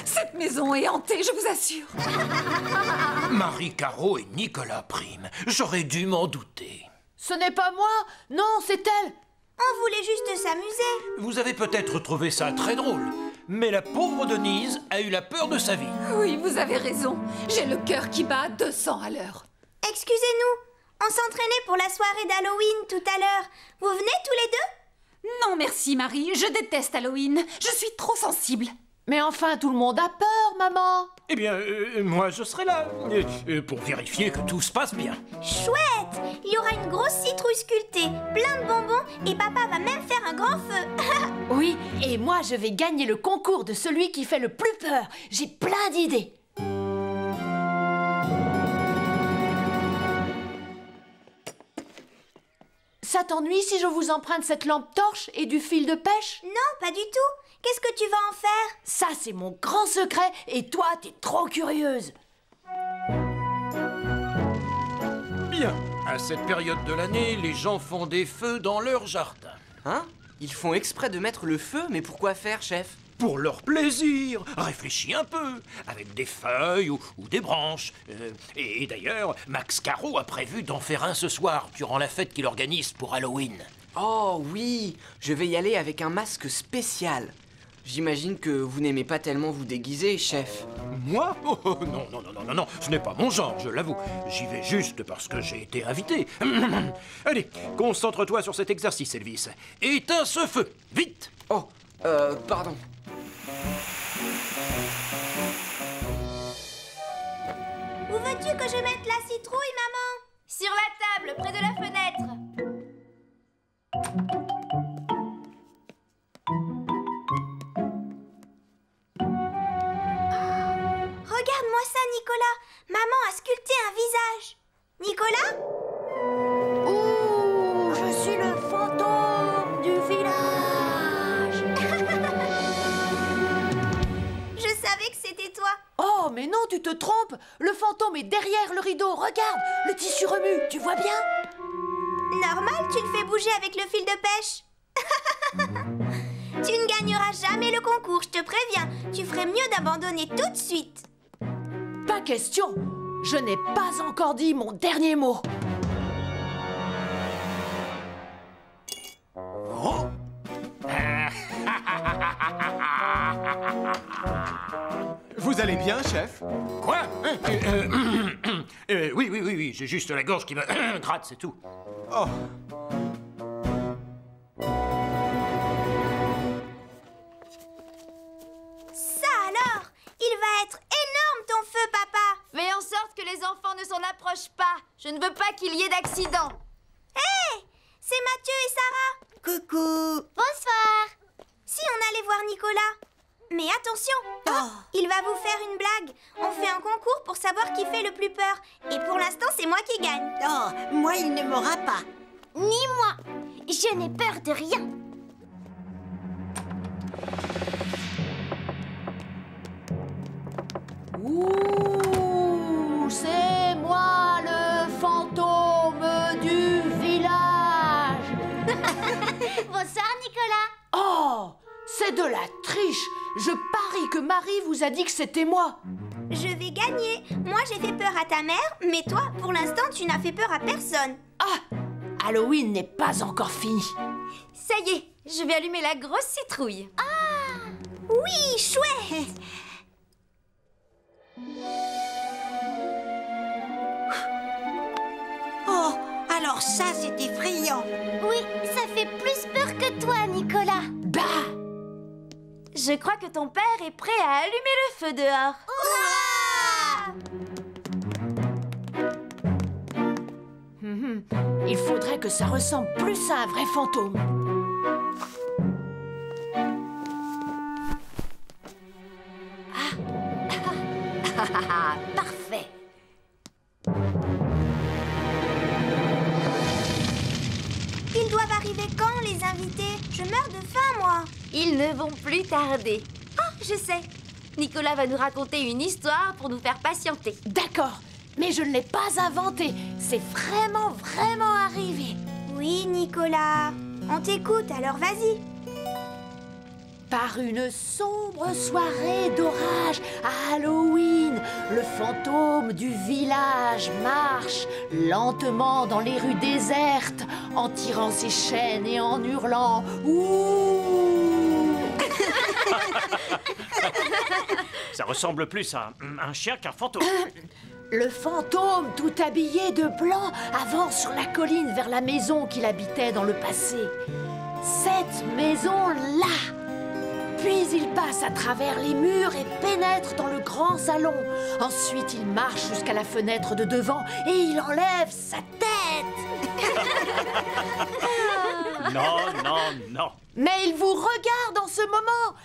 Cette maison est hantée, je vous assure. Marie Caro et Nicolas Prime. J'aurais dû m'en douter. Ce n'est pas moi. Non, c'est elle. On voulait juste s'amuser. Vous avez peut-être trouvé ça très drôle, mais la pauvre Denise a eu la peur de sa vie. Oui, vous avez raison. J'ai le cœur qui bat à 200 à l'heure. Excusez-nous, on s'entraînait pour la soirée d'Halloween tout à l'heure. Vous venez tous les deux? Non, merci, Marie. Je déteste Halloween. Je suis trop sensible. Mais enfin, tout le monde a peur, maman. Eh bien, moi, je serai là, pour vérifier que tout se passe bien. Chouette! Il y aura une grosse citrouille sculptée, plein de bonbons, et papa va même faire un grand feu. Oui, et moi, je vais gagner le concours de celui qui fait le plus peur. J'ai plein d'idées. Ça t'ennuie si je vous emprunte cette lampe torche et du fil de pêche? Non, pas du tout. Qu'est-ce que tu vas en faire? Ça, c'est mon grand secret et toi, t'es trop curieuse. Bien, à cette période de l'année, les gens font des feux dans leur jardin. Hein? Ils font exprès de mettre le feu, mais pourquoi faire, chef? Pour leur plaisir. Réfléchis un peu, avec des feuilles ou des branches. Et d'ailleurs, Max Caro a prévu d'en faire un ce soir, durant la fête qu'il organise pour Halloween. Oh oui, je vais y aller avec un masque spécial. J'imagine que vous n'aimez pas tellement vous déguiser, chef. Moi? Oh, non, non, non, non, non, ce n'est pas mon genre, je l'avoue. J'y vais juste parce que j'ai été invité. Allez, concentre-toi sur cet exercice, Elvis. Éteins ce feu, vite! Oh, pardon. Où veux-tu que je mette la citrouille, maman? Sur la table, près de la fenêtre. Regarde-moi ça, Nicolas. Maman a sculpté un visage. Nicolas? Oh, je suis le fantôme du village. Je savais que c'était toi. Oh, mais non, tu te trompes. Le fantôme est derrière le rideau. Regarde, le tissu remue. Tu vois bien? Normal, tu le fais bouger avec le fil de pêche. Tu ne gagneras jamais le concours, je te préviens. Tu ferais mieux d'abandonner tout de suite. Pas question. Je n'ai pas encore dit mon dernier mot. Oh. Vous allez bien, chef? Quoi? Oui, j'ai juste la gorge qui me gratte, c'est tout. Oh. Ça alors, il va être énorme ton feu, papa. Fais en sorte que les enfants ne s'en approchent pas. Je ne veux pas qu'il y ait d'accident. Hé, c'est Mathieu et Sarah. Coucou. Bonsoir. Si on allait voir Nicolas. Mais attention, il va vous faire une blague. On fait un concours pour savoir qui fait le plus peur. Et pour l'instant, c'est moi qui gagne. Oh, moi, il ne m'aura pas. Ni moi. Je n'ai peur de rien. Ouh, c'est moi le fantôme du village. Bonsoir, Nicolas. Oh, la triche! Je parie que Marie vous a dit que c'était moi! Je vais gagner. Moi, j'ai fait peur à ta mère, mais toi, pour l'instant, tu n'as fait peur à personne. Ah! Halloween n'est pas encore fini. Ça y est, je vais allumer la grosse citrouille. Ah! Oui, chouette! Oh, alors ça, c'est effrayant. Oui, ça fait plus peur que toi, Nicolas. Bah! Je crois que ton père est prêt à allumer le feu dehors. Il faudrait que ça ressemble plus à un vrai fantôme. Parfait. Ils doivent arriver quand, les invités? Je meurs de faim, moi. Ils ne vont plus tarder. Oh, je sais. Nicolas va nous raconter une histoire pour nous faire patienter. D'accord, mais je ne l'ai pas inventé. C'est vraiment arrivé. Oui, Nicolas. On t'écoute, alors vas-y. Par une sombre soirée d'orage à Halloween, le fantôme du village marche lentement dans les rues désertes en tirant ses chaînes et en hurlant « Ouh !» Ça ressemble plus à un chien qu'un fantôme. Le fantôme, tout habillé de blanc, avance sur la colline vers la maison qu'il habitait dans le passé. Cette maison-là! Puis il passe à travers les murs et pénètre dans le grand salon. Ensuite, il marche jusqu'à la fenêtre de devant et il enlève sa tête. Non. Mais il vous regarde en ce moment.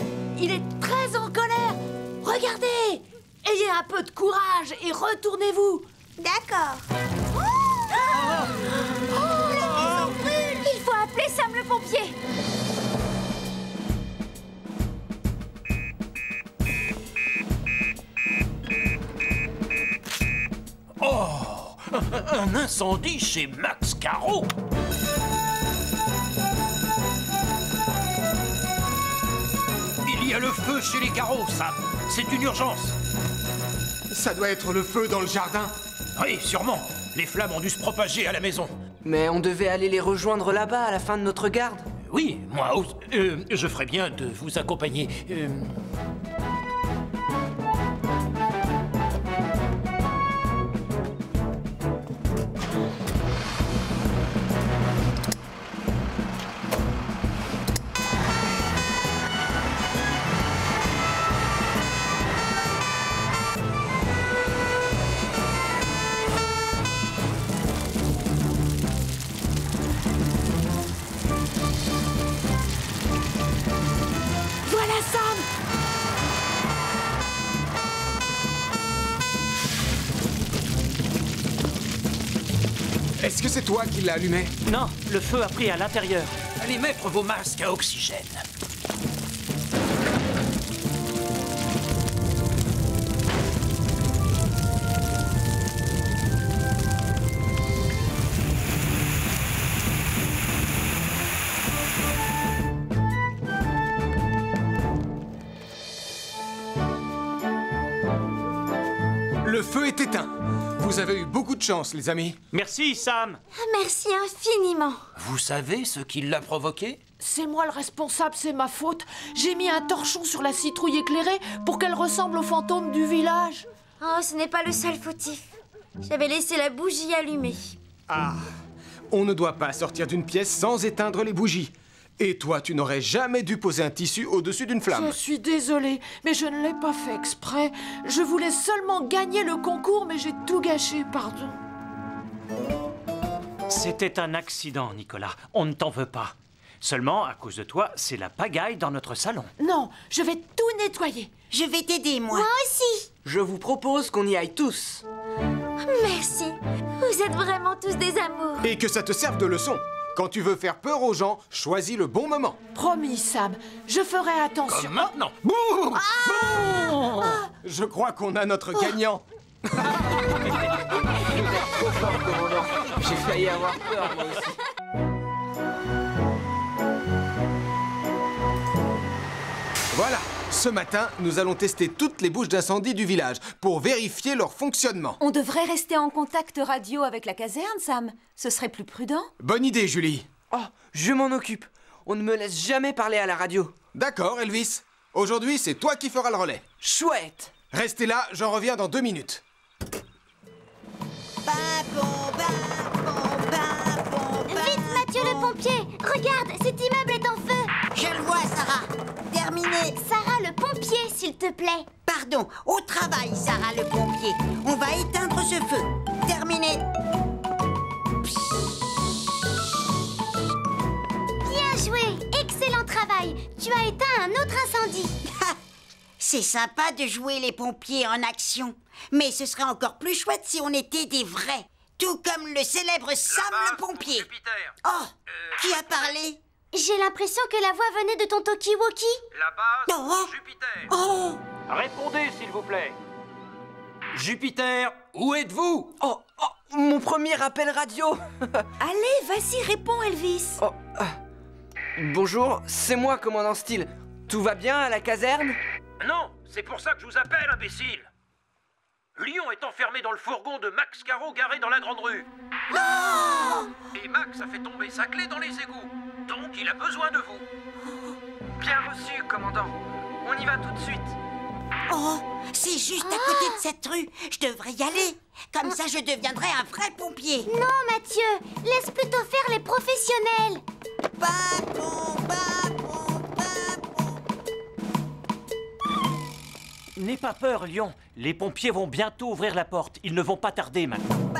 Il est très en colère. Regardez. Ayez un peu de courage et retournez-vous. D'accord. La maison brûle. Il faut appeler Sam le pompier. Oh! Un incendie chez Max Caro! Il y a le feu chez les Carreaux, Sam. C'est une urgence. Ça doit être le feu dans le jardin. Oui, sûrement. Les flammes ont dû se propager à la maison. Mais on devait aller les rejoindre là-bas à la fin de notre garde. Oui, moi aussi. Je ferais bien de vous accompagner. Voilà Sam. Est-ce que c'est toi qui l'as allumé? Non, le feu a pris à l'intérieur. Allez mettre vos masques à oxygène. Le feu est éteint. Vous avez eu beaucoup de chance, les amis. Merci, Sam. Merci infiniment. Vous savez ce qui l'a provoqué? C'est moi le responsable, c'est ma faute. J'ai mis un torchon sur la citrouille éclairée pour qu'elle ressemble au fantôme du village. Oh, ce n'est pas le seul fautif. J'avais laissé la bougie allumée. Ah, on ne doit pas sortir d'une pièce sans éteindre les bougies. Et toi, tu n'aurais jamais dû poser un tissu au-dessus d'une flamme. Je suis désolée, mais je ne l'ai pas fait exprès. Je voulais seulement gagner le concours, mais j'ai tout gâché, pardon. C'était un accident, Nicolas. On ne t'en veut pas. Seulement, à cause de toi, c'est la pagaille dans notre salon. Non, je vais tout nettoyer. Je vais t'aider, moi. Moi aussi. Je vous propose qu'on y aille tous. Merci. Vous êtes vraiment tous des amours. Et que ça te serve de leçon. Quand tu veux faire peur aux gens, choisis le bon moment. Promis, Sam, je ferai attention. Comme maintenant. Boum! Boum! Je crois qu'on a notre gagnant. Trop fort, commandant. J'ai failli avoir peur, moi aussi. Ce matin, nous allons tester toutes les bouches d'incendie du village pour vérifier leur fonctionnement. On devrait rester en contact radio avec la caserne, Sam. Ce serait plus prudent. Bonne idée, Julie. Oh, je m'en occupe. On ne me laisse jamais parler à la radio. D'accord, Elvis. Aujourd'hui, c'est toi qui feras le relais. Chouette. Restez là, j'en reviens dans 2 minutes. Vite, Mathieu le pompier! Regarde, cet immeuble est en feu! Je le vois, Sarah. Terminé. Sarah le pompier, s'il te plaît. Pardon, au travail, Sarah le pompier. On va éteindre ce feu. Terminé. Bien joué! Excellent travail! Tu as éteint un autre incendie. C'est sympa de jouer les pompiers en action. Mais ce serait encore plus chouette si on était des vrais. Tout comme le célèbre Sam le pompier. Oh, qui a parlé? J'ai l'impression que la voix venait de ton talkie-walkie. La base Oh. Jupiter. Oh. Répondez, s'il vous plaît. Jupiter, où êtes-vous? Oh, mon premier appel radio. Allez, vas-y, réponds, Elvis. Oh, bonjour, c'est moi, commandant Steele. Tout va bien à la caserne? Non, c'est pour ça que je vous appelle, imbécile. Lion est enfermé dans le fourgon de Max Caro garé dans la grande rue. Non! Et Max a fait tomber sa clé dans les égouts. Donc il a besoin de vous. Bien reçu, commandant. On y va tout de suite. Oh, c'est juste à côté de cette rue. Je devrais y aller. Comme ça, je deviendrai un vrai pompier. Non, Mathieu, laisse plutôt faire les professionnels. N'aie pas peur, Lion. Les pompiers vont bientôt ouvrir la porte. Ils ne vont pas tarder maintenant.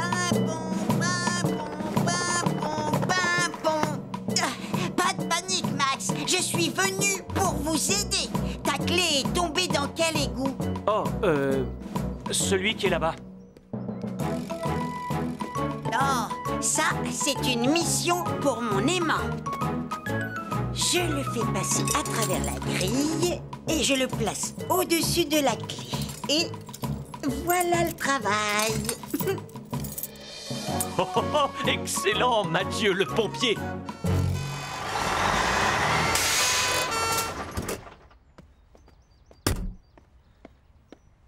Pas de panique, Max. Je suis venu pour vous aider. Ta clé est tombée dans quel égout? Oh, celui qui est là-bas. Oh, ça, c'est une mission pour mon aimant. Je le fais passer à travers la grille et je le place au-dessus de la clé. Et voilà le travail. Oh, oh, oh, excellent, Mathieu le pompier.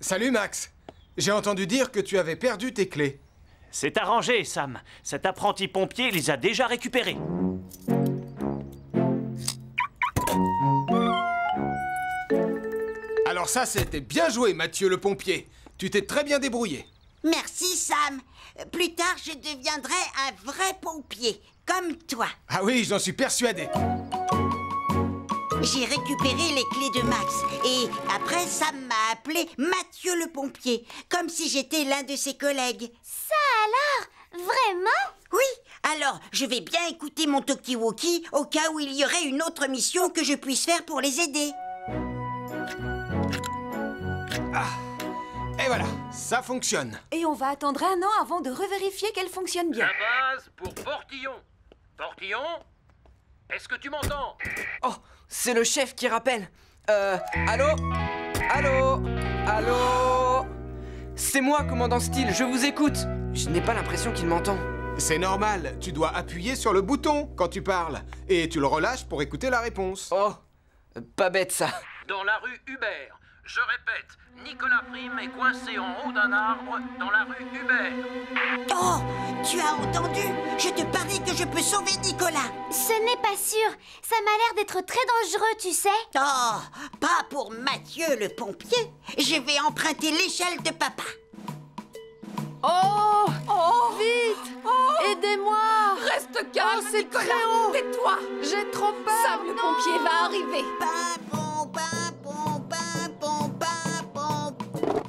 Salut, Max. J'ai entendu dire que tu avais perdu tes clés. C'est arrangé, Sam. Cet apprenti pompier les a déjà récupérées. Alors ça, c'était bien joué, Mathieu le pompier. Tu t'es très bien débrouillé. Merci, Sam. Plus tard, je deviendrai un vrai pompier, comme toi. Ah oui, j'en suis persuadé. J'ai récupéré les clés de Max et après, Sam m'a appelé Mathieu le pompier, comme si j'étais l'un de ses collègues. Ça alors? Vraiment? Oui, alors je vais bien écouter mon talkie-walkie au cas où il y aurait une autre mission que je puisse faire pour les aider. Ah, et voilà, ça fonctionne. Et on va attendre 1 an avant de revérifier qu'elle fonctionne bien. La base pour Portillon. Portillon, est-ce que tu m'entends? Oh, c'est le chef qui rappelle. Allô? Allô? Allô? C'est moi, commandant Steele, je vous écoute. Je n'ai pas l'impression qu'il m'entend. C'est normal, tu dois appuyer sur le bouton quand tu parles. Et tu le relâches pour écouter la réponse. Oh, pas bête ça. Dans la rue Hubert. Je répète, Nicolas Prime est coincé en haut d'un arbre dans la rue Hubert. Oh, tu as entendu? Je te parie que je peux sauver Nicolas. Ce n'est pas sûr. Ça m'a l'air d'être très dangereux, tu sais. Oh, pas pour Mathieu le pompier. Je vais emprunter l'échelle de papa. Oh, vite, aidez-moi. Reste calme, c'est Nicolas. très haut. Tais-toi. J'ai trop peur. Sam le pompier va arriver.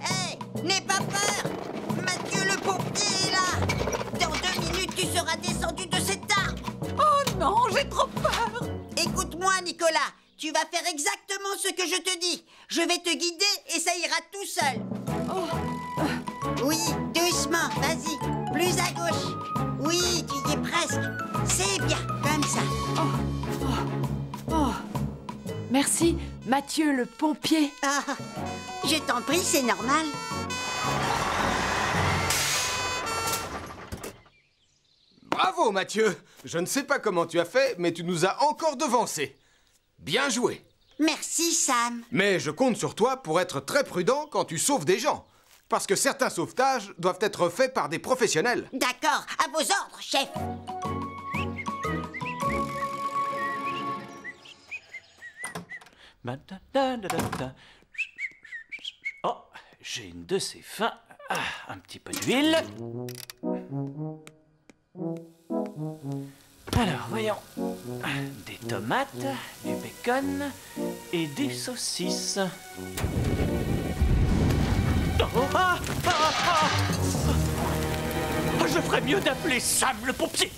Hey, n'aie pas peur. Mathieu le pompier est là. Dans 2 minutes, tu seras descendu de cet arbre. Oh non, j'ai trop peur. Écoute-moi, Nicolas. Tu vas faire exactement ce que je te dis. Je vais te guider et ça ira tout seul. Oui, doucement, vas-y. Plus à gauche. Oui, tu y es presque. C'est bien, comme ça. Merci, Mathieu le pompier. Ah, je t'en prie, c'est normal. Bravo, Mathieu. Je ne sais pas comment tu as fait, mais tu nous as encore devancés. Bien joué. Merci, Sam. Mais je compte sur toi pour être très prudent quand tu sauves des gens. Parce que certains sauvetages doivent être faits par des professionnels. D'accord, à vos ordres, chef. Oh, j'ai une de ces fins. Ah, un petit peu d'huile. Alors, voyons. Des tomates, du bacon et des saucisses. Oh, je ferais mieux d'appeler Sam le pompier.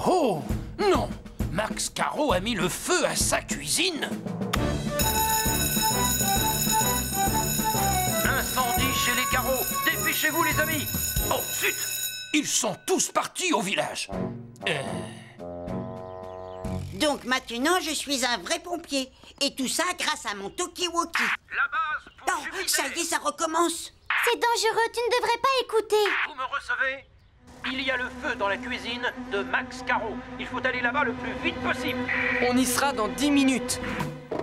Oh, non! Max Caro a mis le feu à sa cuisine. Incendie chez les Caro. Dépêchez-vous, les amis. Oh, zut! Ils sont tous partis au village. Donc maintenant, je suis un vrai pompier. Et tout ça grâce à mon talkie-walkie. La base pour Oh, ça y est, ça recommence. C'est dangereux, tu ne devrais pas écouter. Vous me recevez? Il y a le feu dans la cuisine de Max Caro. Il faut aller là-bas le plus vite possible. On y sera dans 10 minutes.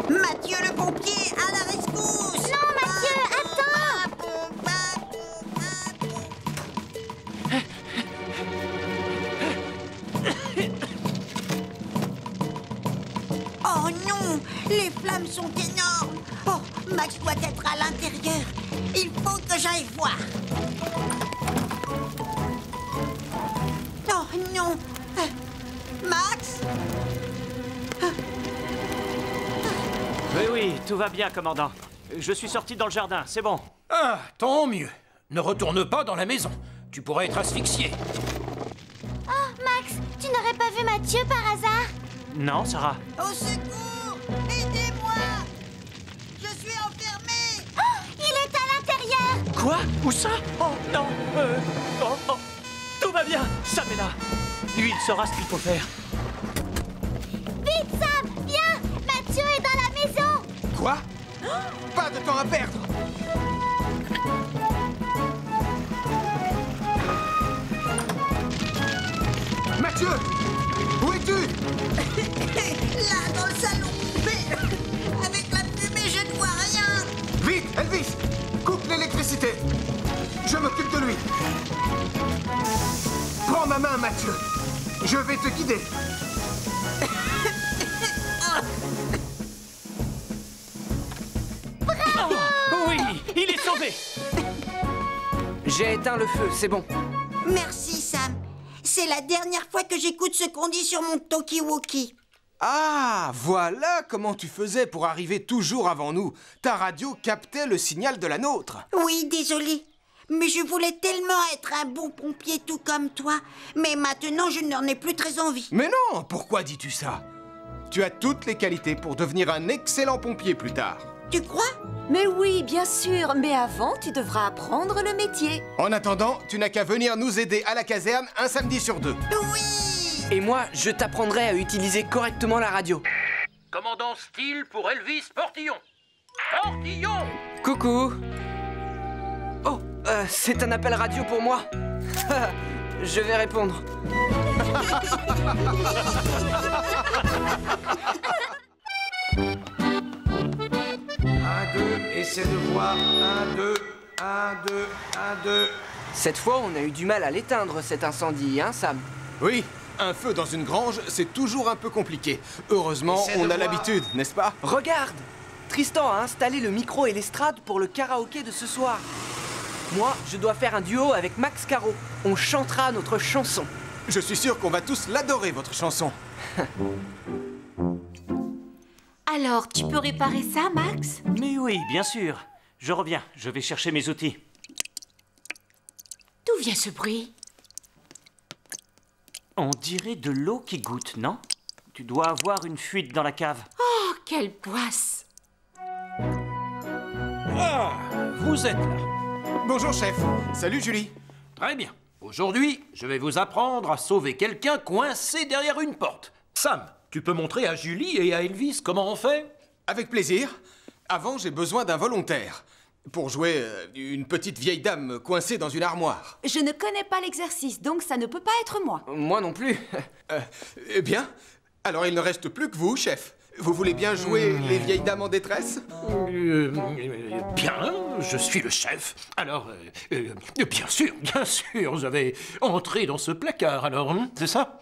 Mathieu le pompier, à la rescousse. Non, Mathieu, attends. Oh non, les flammes sont énormes. Oh, Max doit être à l'intérieur. Il faut que j'aille voir. Oh non. Max? Oui, tout va bien, commandant. Je suis sorti dans le jardin, c'est bon. Ah, tant mieux. Ne retourne pas dans la maison. Tu pourrais être asphyxié. Oh, Max, tu n'aurais pas vu Mathieu par hasard? Non, Sarah. Au secours! Aidez-moi! Je suis enfermé! Oh, il est à l'intérieur! Quoi? Où ça? Oh, non. Tout va bien. Sam est là. Lui, il saura ce qu'il faut faire. Vite, Sam, viens! Mathieu est dans la maison! Quoi? Pas de temps à perdre! Mathieu! Où es-tu? Là, dans le salon! Mais avec la fumée, je ne vois rien! Vite, Elvis! Coupe l'électricité! Je m'occupe de lui! Prends ma main, Mathieu! Je vais te guider! Bravo! Oui, il est sauvé! J'ai éteint le feu, c'est bon. Merci, Sam. C'est la dernière fois que j'écoute ce qu'on dit sur mon talkie-walkie. Ah, voilà comment tu faisais pour arriver toujours avant nous. Ta radio captait le signal de la nôtre. Oui, désolé. Mais je voulais tellement être un bon pompier tout comme toi. Mais maintenant, je n'en ai plus très envie. Mais non, pourquoi dis-tu ça? Tu as toutes les qualités pour devenir un excellent pompier plus tard. Tu crois? Mais oui, bien sûr. Mais avant, tu devras apprendre le métier. En attendant, tu n'as qu'à venir nous aider à la caserne un samedi sur 2. Oui! Et moi, je t'apprendrai à utiliser correctement la radio. Commandant Steele pour Elvis Portillon. Portillon! Coucou. Oh, c'est un appel radio pour moi. Je vais répondre. Un, deux, essaie de voir. 1, 2, 1, 2, 1, 2. Cette fois, on a eu du mal à l'éteindre, cet incendie, hein, Sam? Oui, un feu dans une grange, c'est toujours un peu compliqué. Heureusement, on a l'habitude, n'est-ce pas? Regarde! Tristan a installé le micro et l'estrade pour le karaoké de ce soir. Moi, je dois faire un duo avec Max Caro. On chantera notre chanson. Je suis sûr qu'on va tous l'adorer, votre chanson. Alors, tu peux réparer ça, Max? Mais oui, bien sûr. Je reviens, je vais chercher mes outils. D'où vient ce bruit? On dirait de l'eau qui goutte, non? Tu dois avoir une fuite dans la cave. Oh, quelle poisse! Ah, vous êtes là. Bonjour, chef. Salut, Julie. Très bien. Aujourd'hui, je vais vous apprendre à sauver quelqu'un coincé derrière une porte. Sam, tu peux montrer à Julie et à Elvis comment on fait? Avec plaisir. Avant, j'ai besoin d'un volontaire. Pour jouer une petite vieille dame coincée dans une armoire. Je ne connais pas l'exercice, donc ça ne peut pas être moi. Moi non plus. Eh bien, alors il ne reste plus que vous, chef. Vous voulez bien jouer les vieilles dames en détresse? Bien, je suis le chef. Alors, bien sûr, vous avez entré dans ce placard, alors, c'est ça?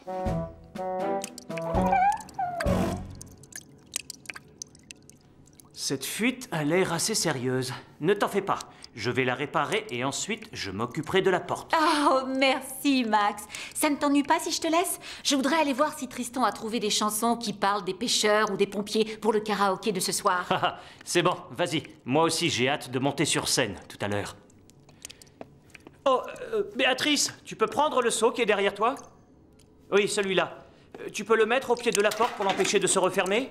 Cette fuite a l'air assez sérieuse. Ne t'en fais pas. Je vais la réparer et ensuite je m'occuperai de la porte. Oh, merci Max. Ça ne t'ennuie pas si je te laisse? Je voudrais aller voir si Tristan a trouvé des chansons qui parlent des pêcheurs ou des pompiers pour le karaoké de ce soir. C'est bon, vas-y. Moi aussi j'ai hâte de monter sur scène tout à l'heure. Oh, Béatrice, tu peux prendre le seau qui est derrière toi? Oui, celui-là. Tu peux le mettre au pied de la porte pour l'empêcher de se refermer?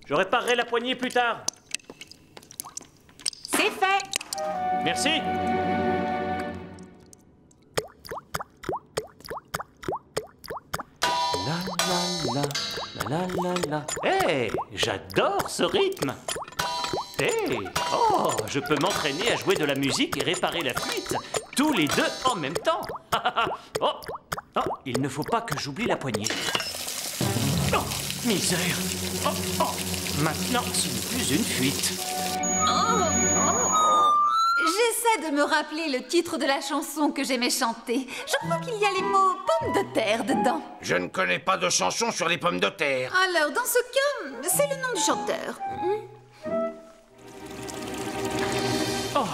Je réparerai la poignée plus tard. C'est fait. Merci. La. Hey, j'adore ce rythme. Hey, oh, je peux m'entraîner à jouer de la musique et réparer la fuite, tous les deux en même temps. Oh, il ne faut pas que j'oublie la poignée. Oh, misère. Oh, maintenant, ce n'est plus une fuite. J'essaie de me rappeler le titre de la chanson que j'aimais chanter. Je crois qu'il y a les mots pommes de terre dedans. Je ne connais pas de chanson sur les pommes de terre. Alors, dans ce cas, c'est le nom du chanteur. Oh,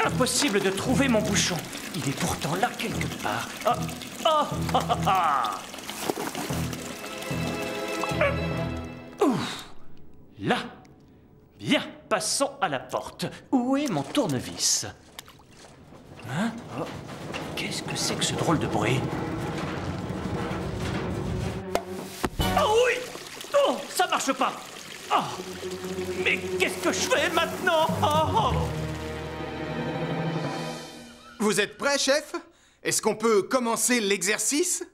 impossible de trouver mon bouchon. Il est pourtant là quelque part. Ouf. Là. Bien, passons à la porte. Où est mon tournevis? Hein? Oh. Qu'est-ce que c'est que ce drôle de bruit? Oh oui! Oh, ça marche pas! Oh! Mais qu'est-ce que je fais maintenant? Vous êtes prêt, chef? Est-ce qu'on peut commencer l'exercice?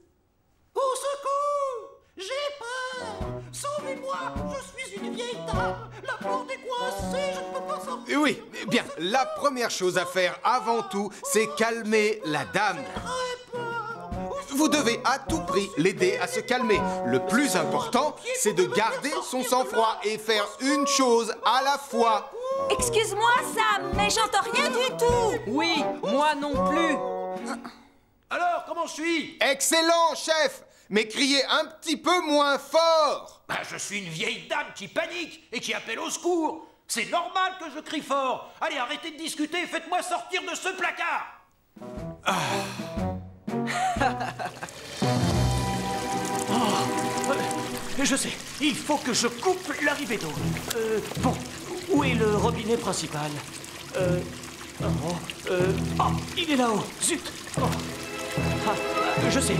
Au secours! J'ai peur! Sauvez-moi! Je suis une vieille dame! La porte est coincée, je ne peux pas sortir! Oui, bien, la première chose à faire avant tout, c'est calmer la dame. Vous devez à tout prix l'aider à se calmer. Le plus important, c'est de garder son sang-froid et faire une chose à la fois. Excuse-moi, Sam, mais j'entends rien du tout. Oui, moi non plus. Alors, comment je suis? Excellent, chef! Mais criez un petit peu moins fort! Je suis une vieille dame qui panique et qui appelle au secours. C'est normal que je crie fort. Allez, arrêtez de discuter et faites-moi sortir de ce placard. Je sais, il faut que je coupe l'arrivée d'eau. Bon, où est le robinet principal? Il est là-haut, zut. Je sais,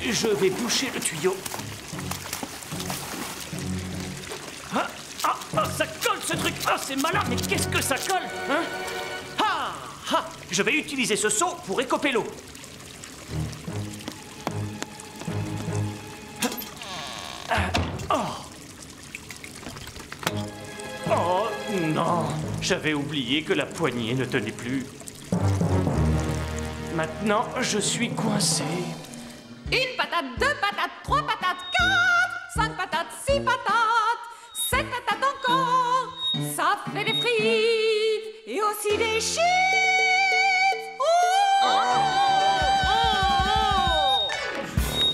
je vais boucher le tuyau. Ça colle ce truc. C'est malin, mais qu'est-ce que ça colle, hein? Je vais utiliser ce seau pour écoper l'eau. Oh non, j'avais oublié que la poignée ne tenait plus. Maintenant, je suis coincé. Une patate, deux patates, trois patates, quatre, cinq patates, six patates, sept patates encore. Ça fait des frites et aussi des chips.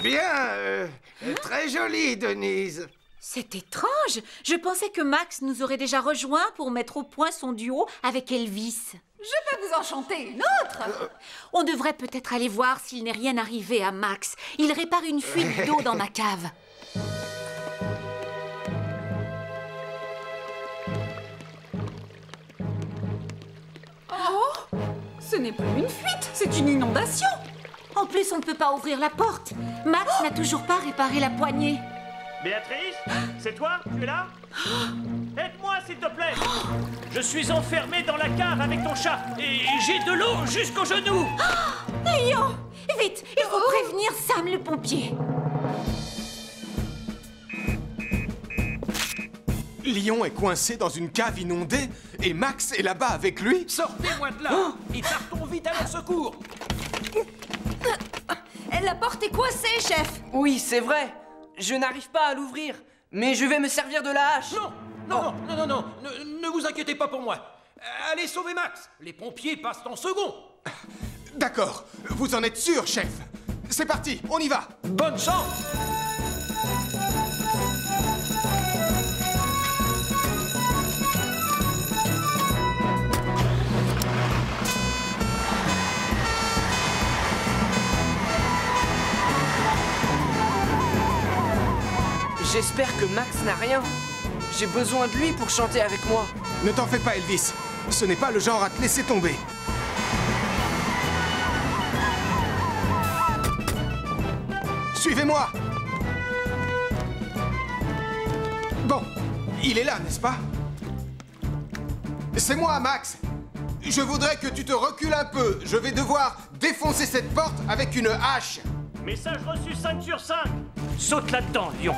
Bien, très joli, Denise. C'est étrange. Je pensais que Max nous aurait déjà rejoints pour mettre au point son duo avec Elvis. Je peux vous en chanter une autre. On devrait peut-être aller voir s'il n'est rien arrivé à Max. Il répare une fuite d'eau dans ma cave. Oh, ce n'est plus une fuite, c'est une inondation. En plus, on ne peut pas ouvrir la porte. Max n'a toujours pas réparé la poignée. Béatrice, c'est toi? Tu es là? Aide-moi, s'il te plaît. Je suis enfermé dans la cave avec ton chat et j'ai de l'eau jusqu'aux genoux. Léon, vite, il faut prévenir Sam le pompier. Lion est coincé dans une cave inondée et Max est là-bas avec lui? Sortez-moi de là et partons vite à leur secours. La porte est coincée, chef. Oui, c'est vrai. Je n'arrive pas à l'ouvrir, mais je vais me servir de la hache. Non, ne vous inquiétez pas pour moi. Allez sauver Max. Les pompiers passent en second. D'accord. Vous en êtes sûr, chef? C'est parti, on y va. Bonne chance. J'espère que Max n'a rien. J'ai besoin de lui pour chanter avec moi. Ne t'en fais pas, Elvis. Ce n'est pas le genre à te laisser tomber. Suivez-moi. Bon, il est là, n'est-ce pas? C'est moi, Max. Je voudrais que tu te recules un peu. Je vais devoir défoncer cette porte avec une hache. Message reçu 5 sur 5. Saute là-dedans, Lion.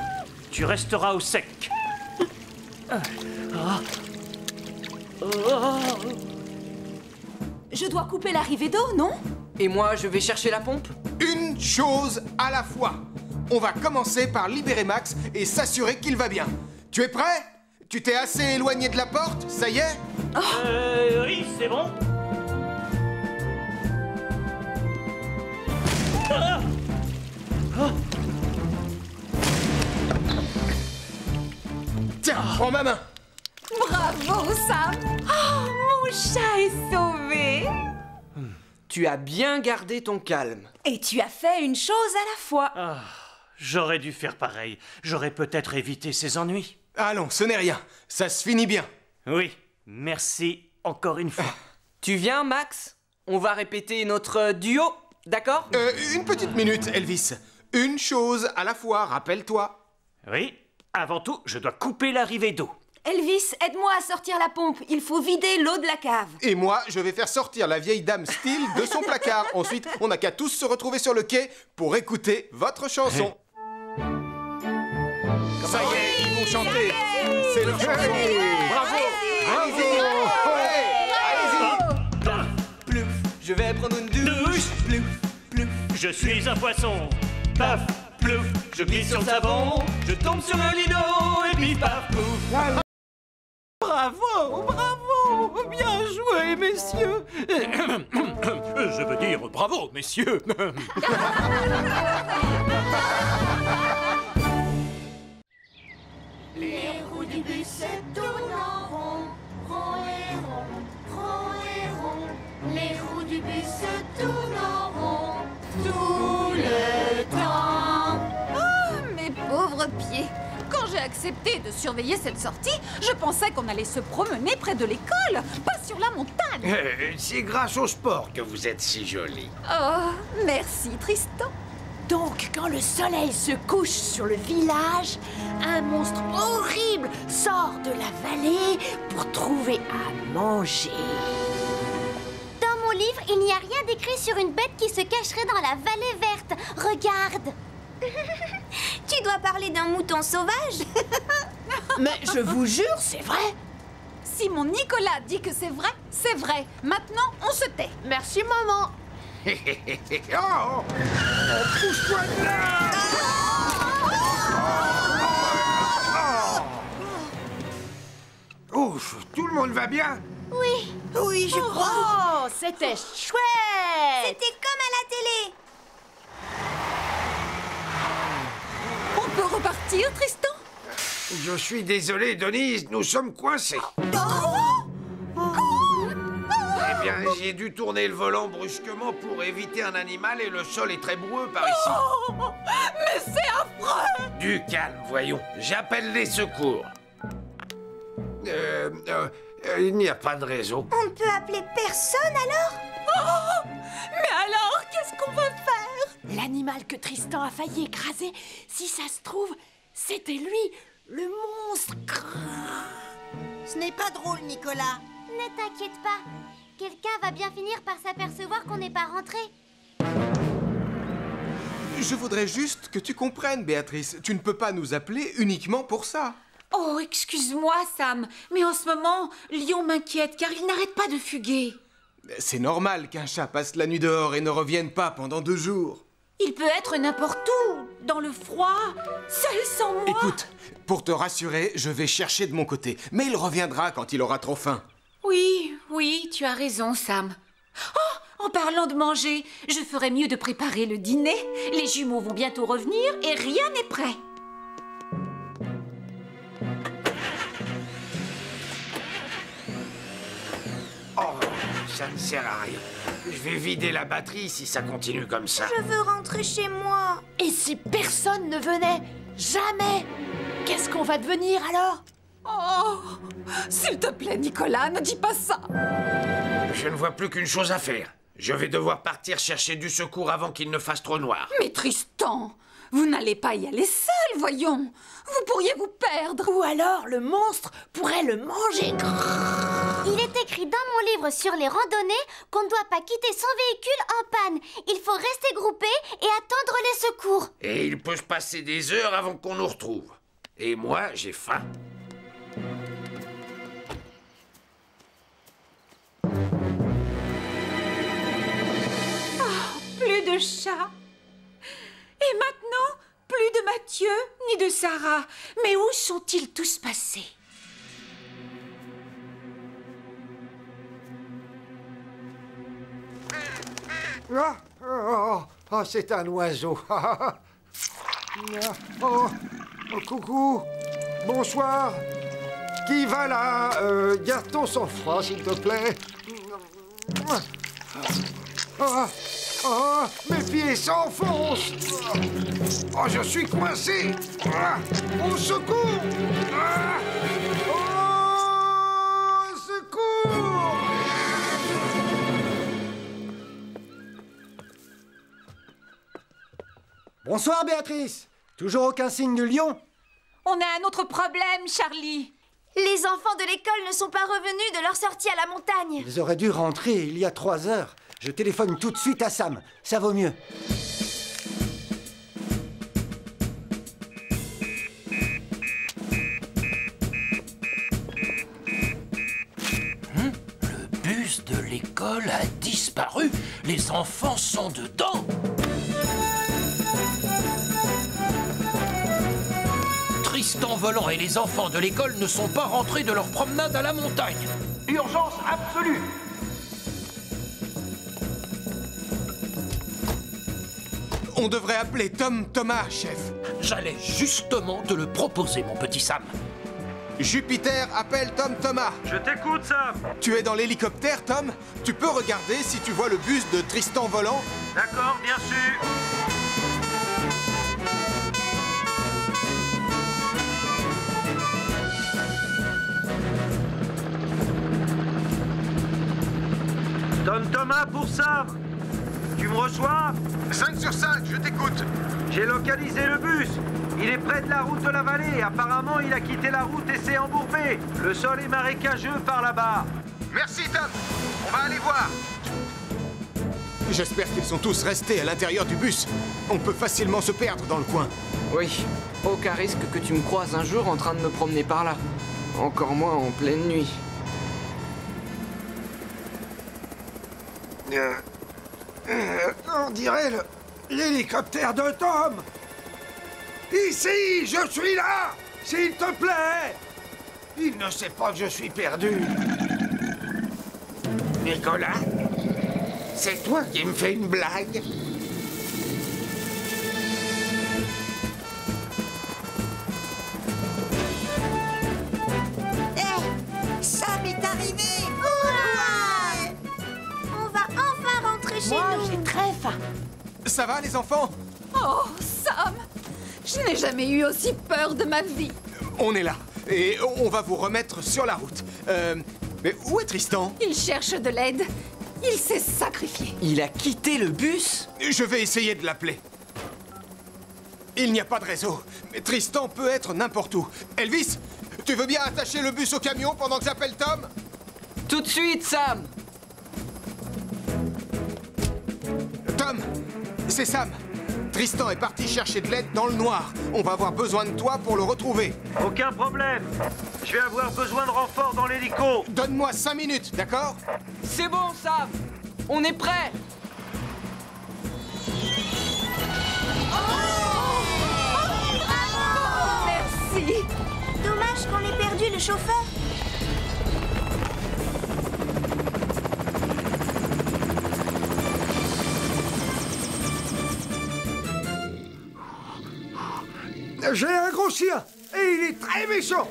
Tu resteras au sec. Je dois couper l'arrivée d'eau, non? Et moi, je vais chercher la pompe. Une chose à la fois. On va commencer par libérer Max et s'assurer qu'il va bien. Tu es prêt? Tu t'es assez éloigné de la porte? Ça y est? Oui, c'est bon. Tiens, prends ma main. Bravo, Sam. Oh, mon chat est sauvé. Tu as bien gardé ton calme. Et tu as fait une chose à la fois. J'aurais dû faire pareil. J'aurais peut-être évité ces ennuis. Allons, ce n'est rien. Ça se finit bien. Oui, merci encore une fois. Tu viens, Max? On va répéter notre duo, d'accord? Une petite minute, Elvis. Une chose à la fois, rappelle-toi. Oui, avant tout, je dois couper l'arrivée d'eau. Elvis, aide-moi à sortir la pompe. Il faut vider l'eau de la cave. Et moi, je vais faire sortir la vieille dame Steele de son placard. Ensuite, on n'a qu'à tous se retrouver sur le quai pour écouter votre chanson. Ça y est, ils vont chanter. C'est leur chanson. Bravo. Allez-y. Allez-y. Plouf, je vais prendre une douche. Plouf, plouf. Je suis un poisson. Paf, plouf. Je glisse sur le savon. Je tombe sur le lido et puis paf, pouf. Bravo, bravo. Bien joué, messieurs. Je veux dire bravo, messieurs. Les roues du bus se tournent en rond, rond et rond, rond et rond. Les roues du bus se tournent en rond, tout le temps. Oh, mes pauvres pieds! Quand j'ai accepté de surveiller cette sortie, je pensais qu'on allait se promener près de l'école, pas sur la montagne. C'est grâce au sport que vous êtes si jolie. Oh, merci Tristan. Donc, quand le soleil se couche sur le village, un monstre horrible sort de la vallée pour trouver à manger. Dans mon livre, il n'y a rien d'écrit sur une bête qui se cacherait dans la vallée verte. Regarde. Tu dois parler d'un mouton sauvage. Mais je vous jure, c'est vrai. Si mon Nicolas dit que c'est vrai, c'est vrai. Maintenant, on se tait. Merci, maman. Oh, pousse-toi de là. Ouf, tout le monde va bien? Oui. Oui, je crois. Oh, c'était chouette. C'était comme à la télé. On peut repartir, Tristan? Je suis désolé, Denise, nous sommes coincés. Eh bien, j'ai dû tourner le volant brusquement pour éviter un animal et le sol est très boueux par ici. Oh, mais c'est affreux! Du calme, voyons. J'appelle les secours. Il n'y a pas de réseau. On ne peut appeler personne alors? Oh, mais alors, qu'est-ce qu'on veut faire? L'animal que Tristan a failli écraser, si ça se trouve, c'était lui, le monstre. Ce n'est pas drôle, Nicolas. Ne t'inquiète pas. Quelqu'un va bien finir par s'apercevoir qu'on n'est pas rentré. Je voudrais juste que tu comprennes, Béatrice. Tu ne peux pas nous appeler uniquement pour ça. Oh, excuse-moi, Sam, mais en ce moment, Lion m'inquiète car il n'arrête pas de fuguer. C'est normal qu'un chat passe la nuit dehors et ne revienne pas pendant 2 jours. Il peut être n'importe où, dans le froid, seul sans moi. Écoute, pour te rassurer, je vais chercher de mon côté. Mais il reviendra quand il aura trop faim. Oui, tu as raison, Sam. Oh, en parlant de manger, je ferais mieux de préparer le dîner. Les jumeaux vont bientôt revenir et rien n'est prêt. Oh, ça ne sert à rien. Je vais vider la batterie si ça continue comme ça. Je veux rentrer chez moi. Et si personne ne venait? Jamais! Qu'est-ce qu'on va devenir alors? Oh, s'il te plaît, Nicolas, ne dis pas ça. Je ne vois plus qu'une chose à faire. Je vais devoir partir chercher du secours avant qu'il ne fasse trop noir. Mais Tristan, vous n'allez pas y aller seul, voyons. Vous pourriez vous perdre. Ou alors le monstre pourrait le manger. Il est écrit dans mon livre sur les randonnées qu'on ne doit pas quitter son véhicule en panne. Il faut rester groupé et attendre les secours. Et il peut se passer des heures avant qu'on nous retrouve. Et moi, j'ai faim. Plus de chats. Et maintenant, plus de Mathieu ni de Sarah. Mais où sont-ils tous passés? C'est un oiseau. Coucou. Bonsoir. Qui va là? Garde ton sang-froid, s'il te plaît. Mes pieds s'enfoncent. Oh, je suis coincé. Au secours. Au secours. Bonsoir, Béatrice. Toujours aucun signe de lion? On a un autre problème, Charlie. Les enfants de l'école ne sont pas revenus de leur sortie à la montagne. Ils auraient dû rentrer il y a 3 heures. Je téléphone tout de suite à Sam. Ça vaut mieux. Le bus de l'école a disparu. Les enfants sont dedans. Tristan Volant et les enfants de l'école ne sont pas rentrés de leur promenade à la montagne. Urgence absolue. On devrait appeler Tom Thomas, chef. J'allais justement te le proposer, mon petit Sam. Jupiter appelle Tom Thomas. Je t'écoute, Sam. Tu es dans l'hélicoptère, Tom? Tu peux regarder si tu vois le bus de Tristan Volant? D'accord, bien sûr. Tom Thomas pour Sam. Tu me reçois? 5 sur 5, je t'écoute. J'ai localisé le bus. Il est près de la route de la vallée. Apparemment, il a quitté la route et s'est embourbé. Le sol est marécageux par là-bas. Merci, Tom. On va aller voir. J'espère qu'ils sont tous restés à l'intérieur du bus. On peut facilement se perdre dans le coin. Oui, aucun risque que tu me croises un jour en train de me promener par là. Encore moins en pleine nuit. On dirait l'hélicoptère de Tom. Ici, je suis là. S'il te plaît. Il ne sait pas que je suis perdu. Nicolas, c'est toi qui me fais une blague? Sam est arrivé. On va enfin rentrer chez Moi, nous. j'ai très faim. Ça va, les enfants? Oh, Sam, je n'ai jamais eu aussi peur de ma vie. On est là. Et on va vous remettre sur la route. Mais où est Tristan? Il cherche de l'aide. Il s'est sacrifié. Il a quitté le bus? Je vais essayer de l'appeler. Il n'y a pas de réseau. Mais Tristan peut être n'importe où. Elvis, tu veux bien attacher le bus au camion pendant que j'appelle Tom? Tout de suite, Sam. Tom, c'est Sam. Tristan est parti chercher de l'aide dans le noir. On va avoir besoin de toi pour le retrouver. Aucun problème. Je vais avoir besoin de renfort dans l'hélico. Donne-moi 5 minutes, d'accord? C'est bon, Sam. On est prêt. Merci. Dommage qu'on ait perdu le chauffeur. J'ai un gros chien et il est très méchant.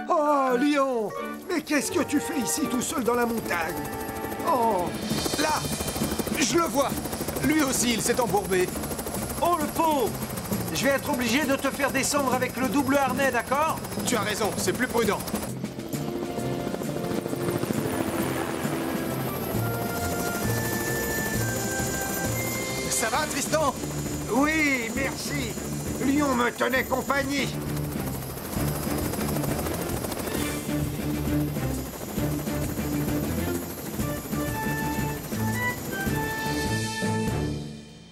Oh, Lion! Mais qu'est-ce que tu fais ici tout seul dans la montagne? Oh! Là! Je le vois! Lui aussi, il s'est embourbé. Oh, le pauvre! Je vais être obligé de te faire descendre avec le double harnais, d'accord? Tu as raison, c'est plus prudent. Ça va, Tristan? Oui, merci. Lion me tenait compagnie.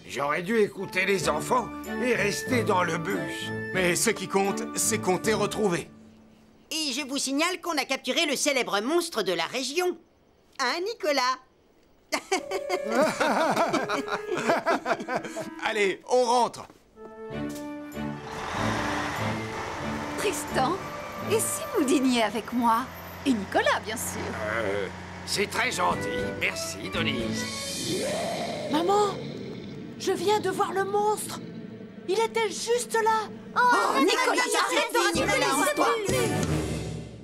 J'aurais dû écouter les enfants et rester dans le bus. Mais ce qui compte, c'est qu'on t'ait retrouvé. Et je vous signale qu'on a capturé le célèbre monstre de la région. Hein, Nicolas? Allez, on rentre. Tristan, et si vous dîniez avec moi? Et Nicolas, bien sûr. C'est très gentil. Merci, Denise. Maman, je viens de voir le monstre. Il était juste là. Oh, Nicolas, arrête de raconter les histoires.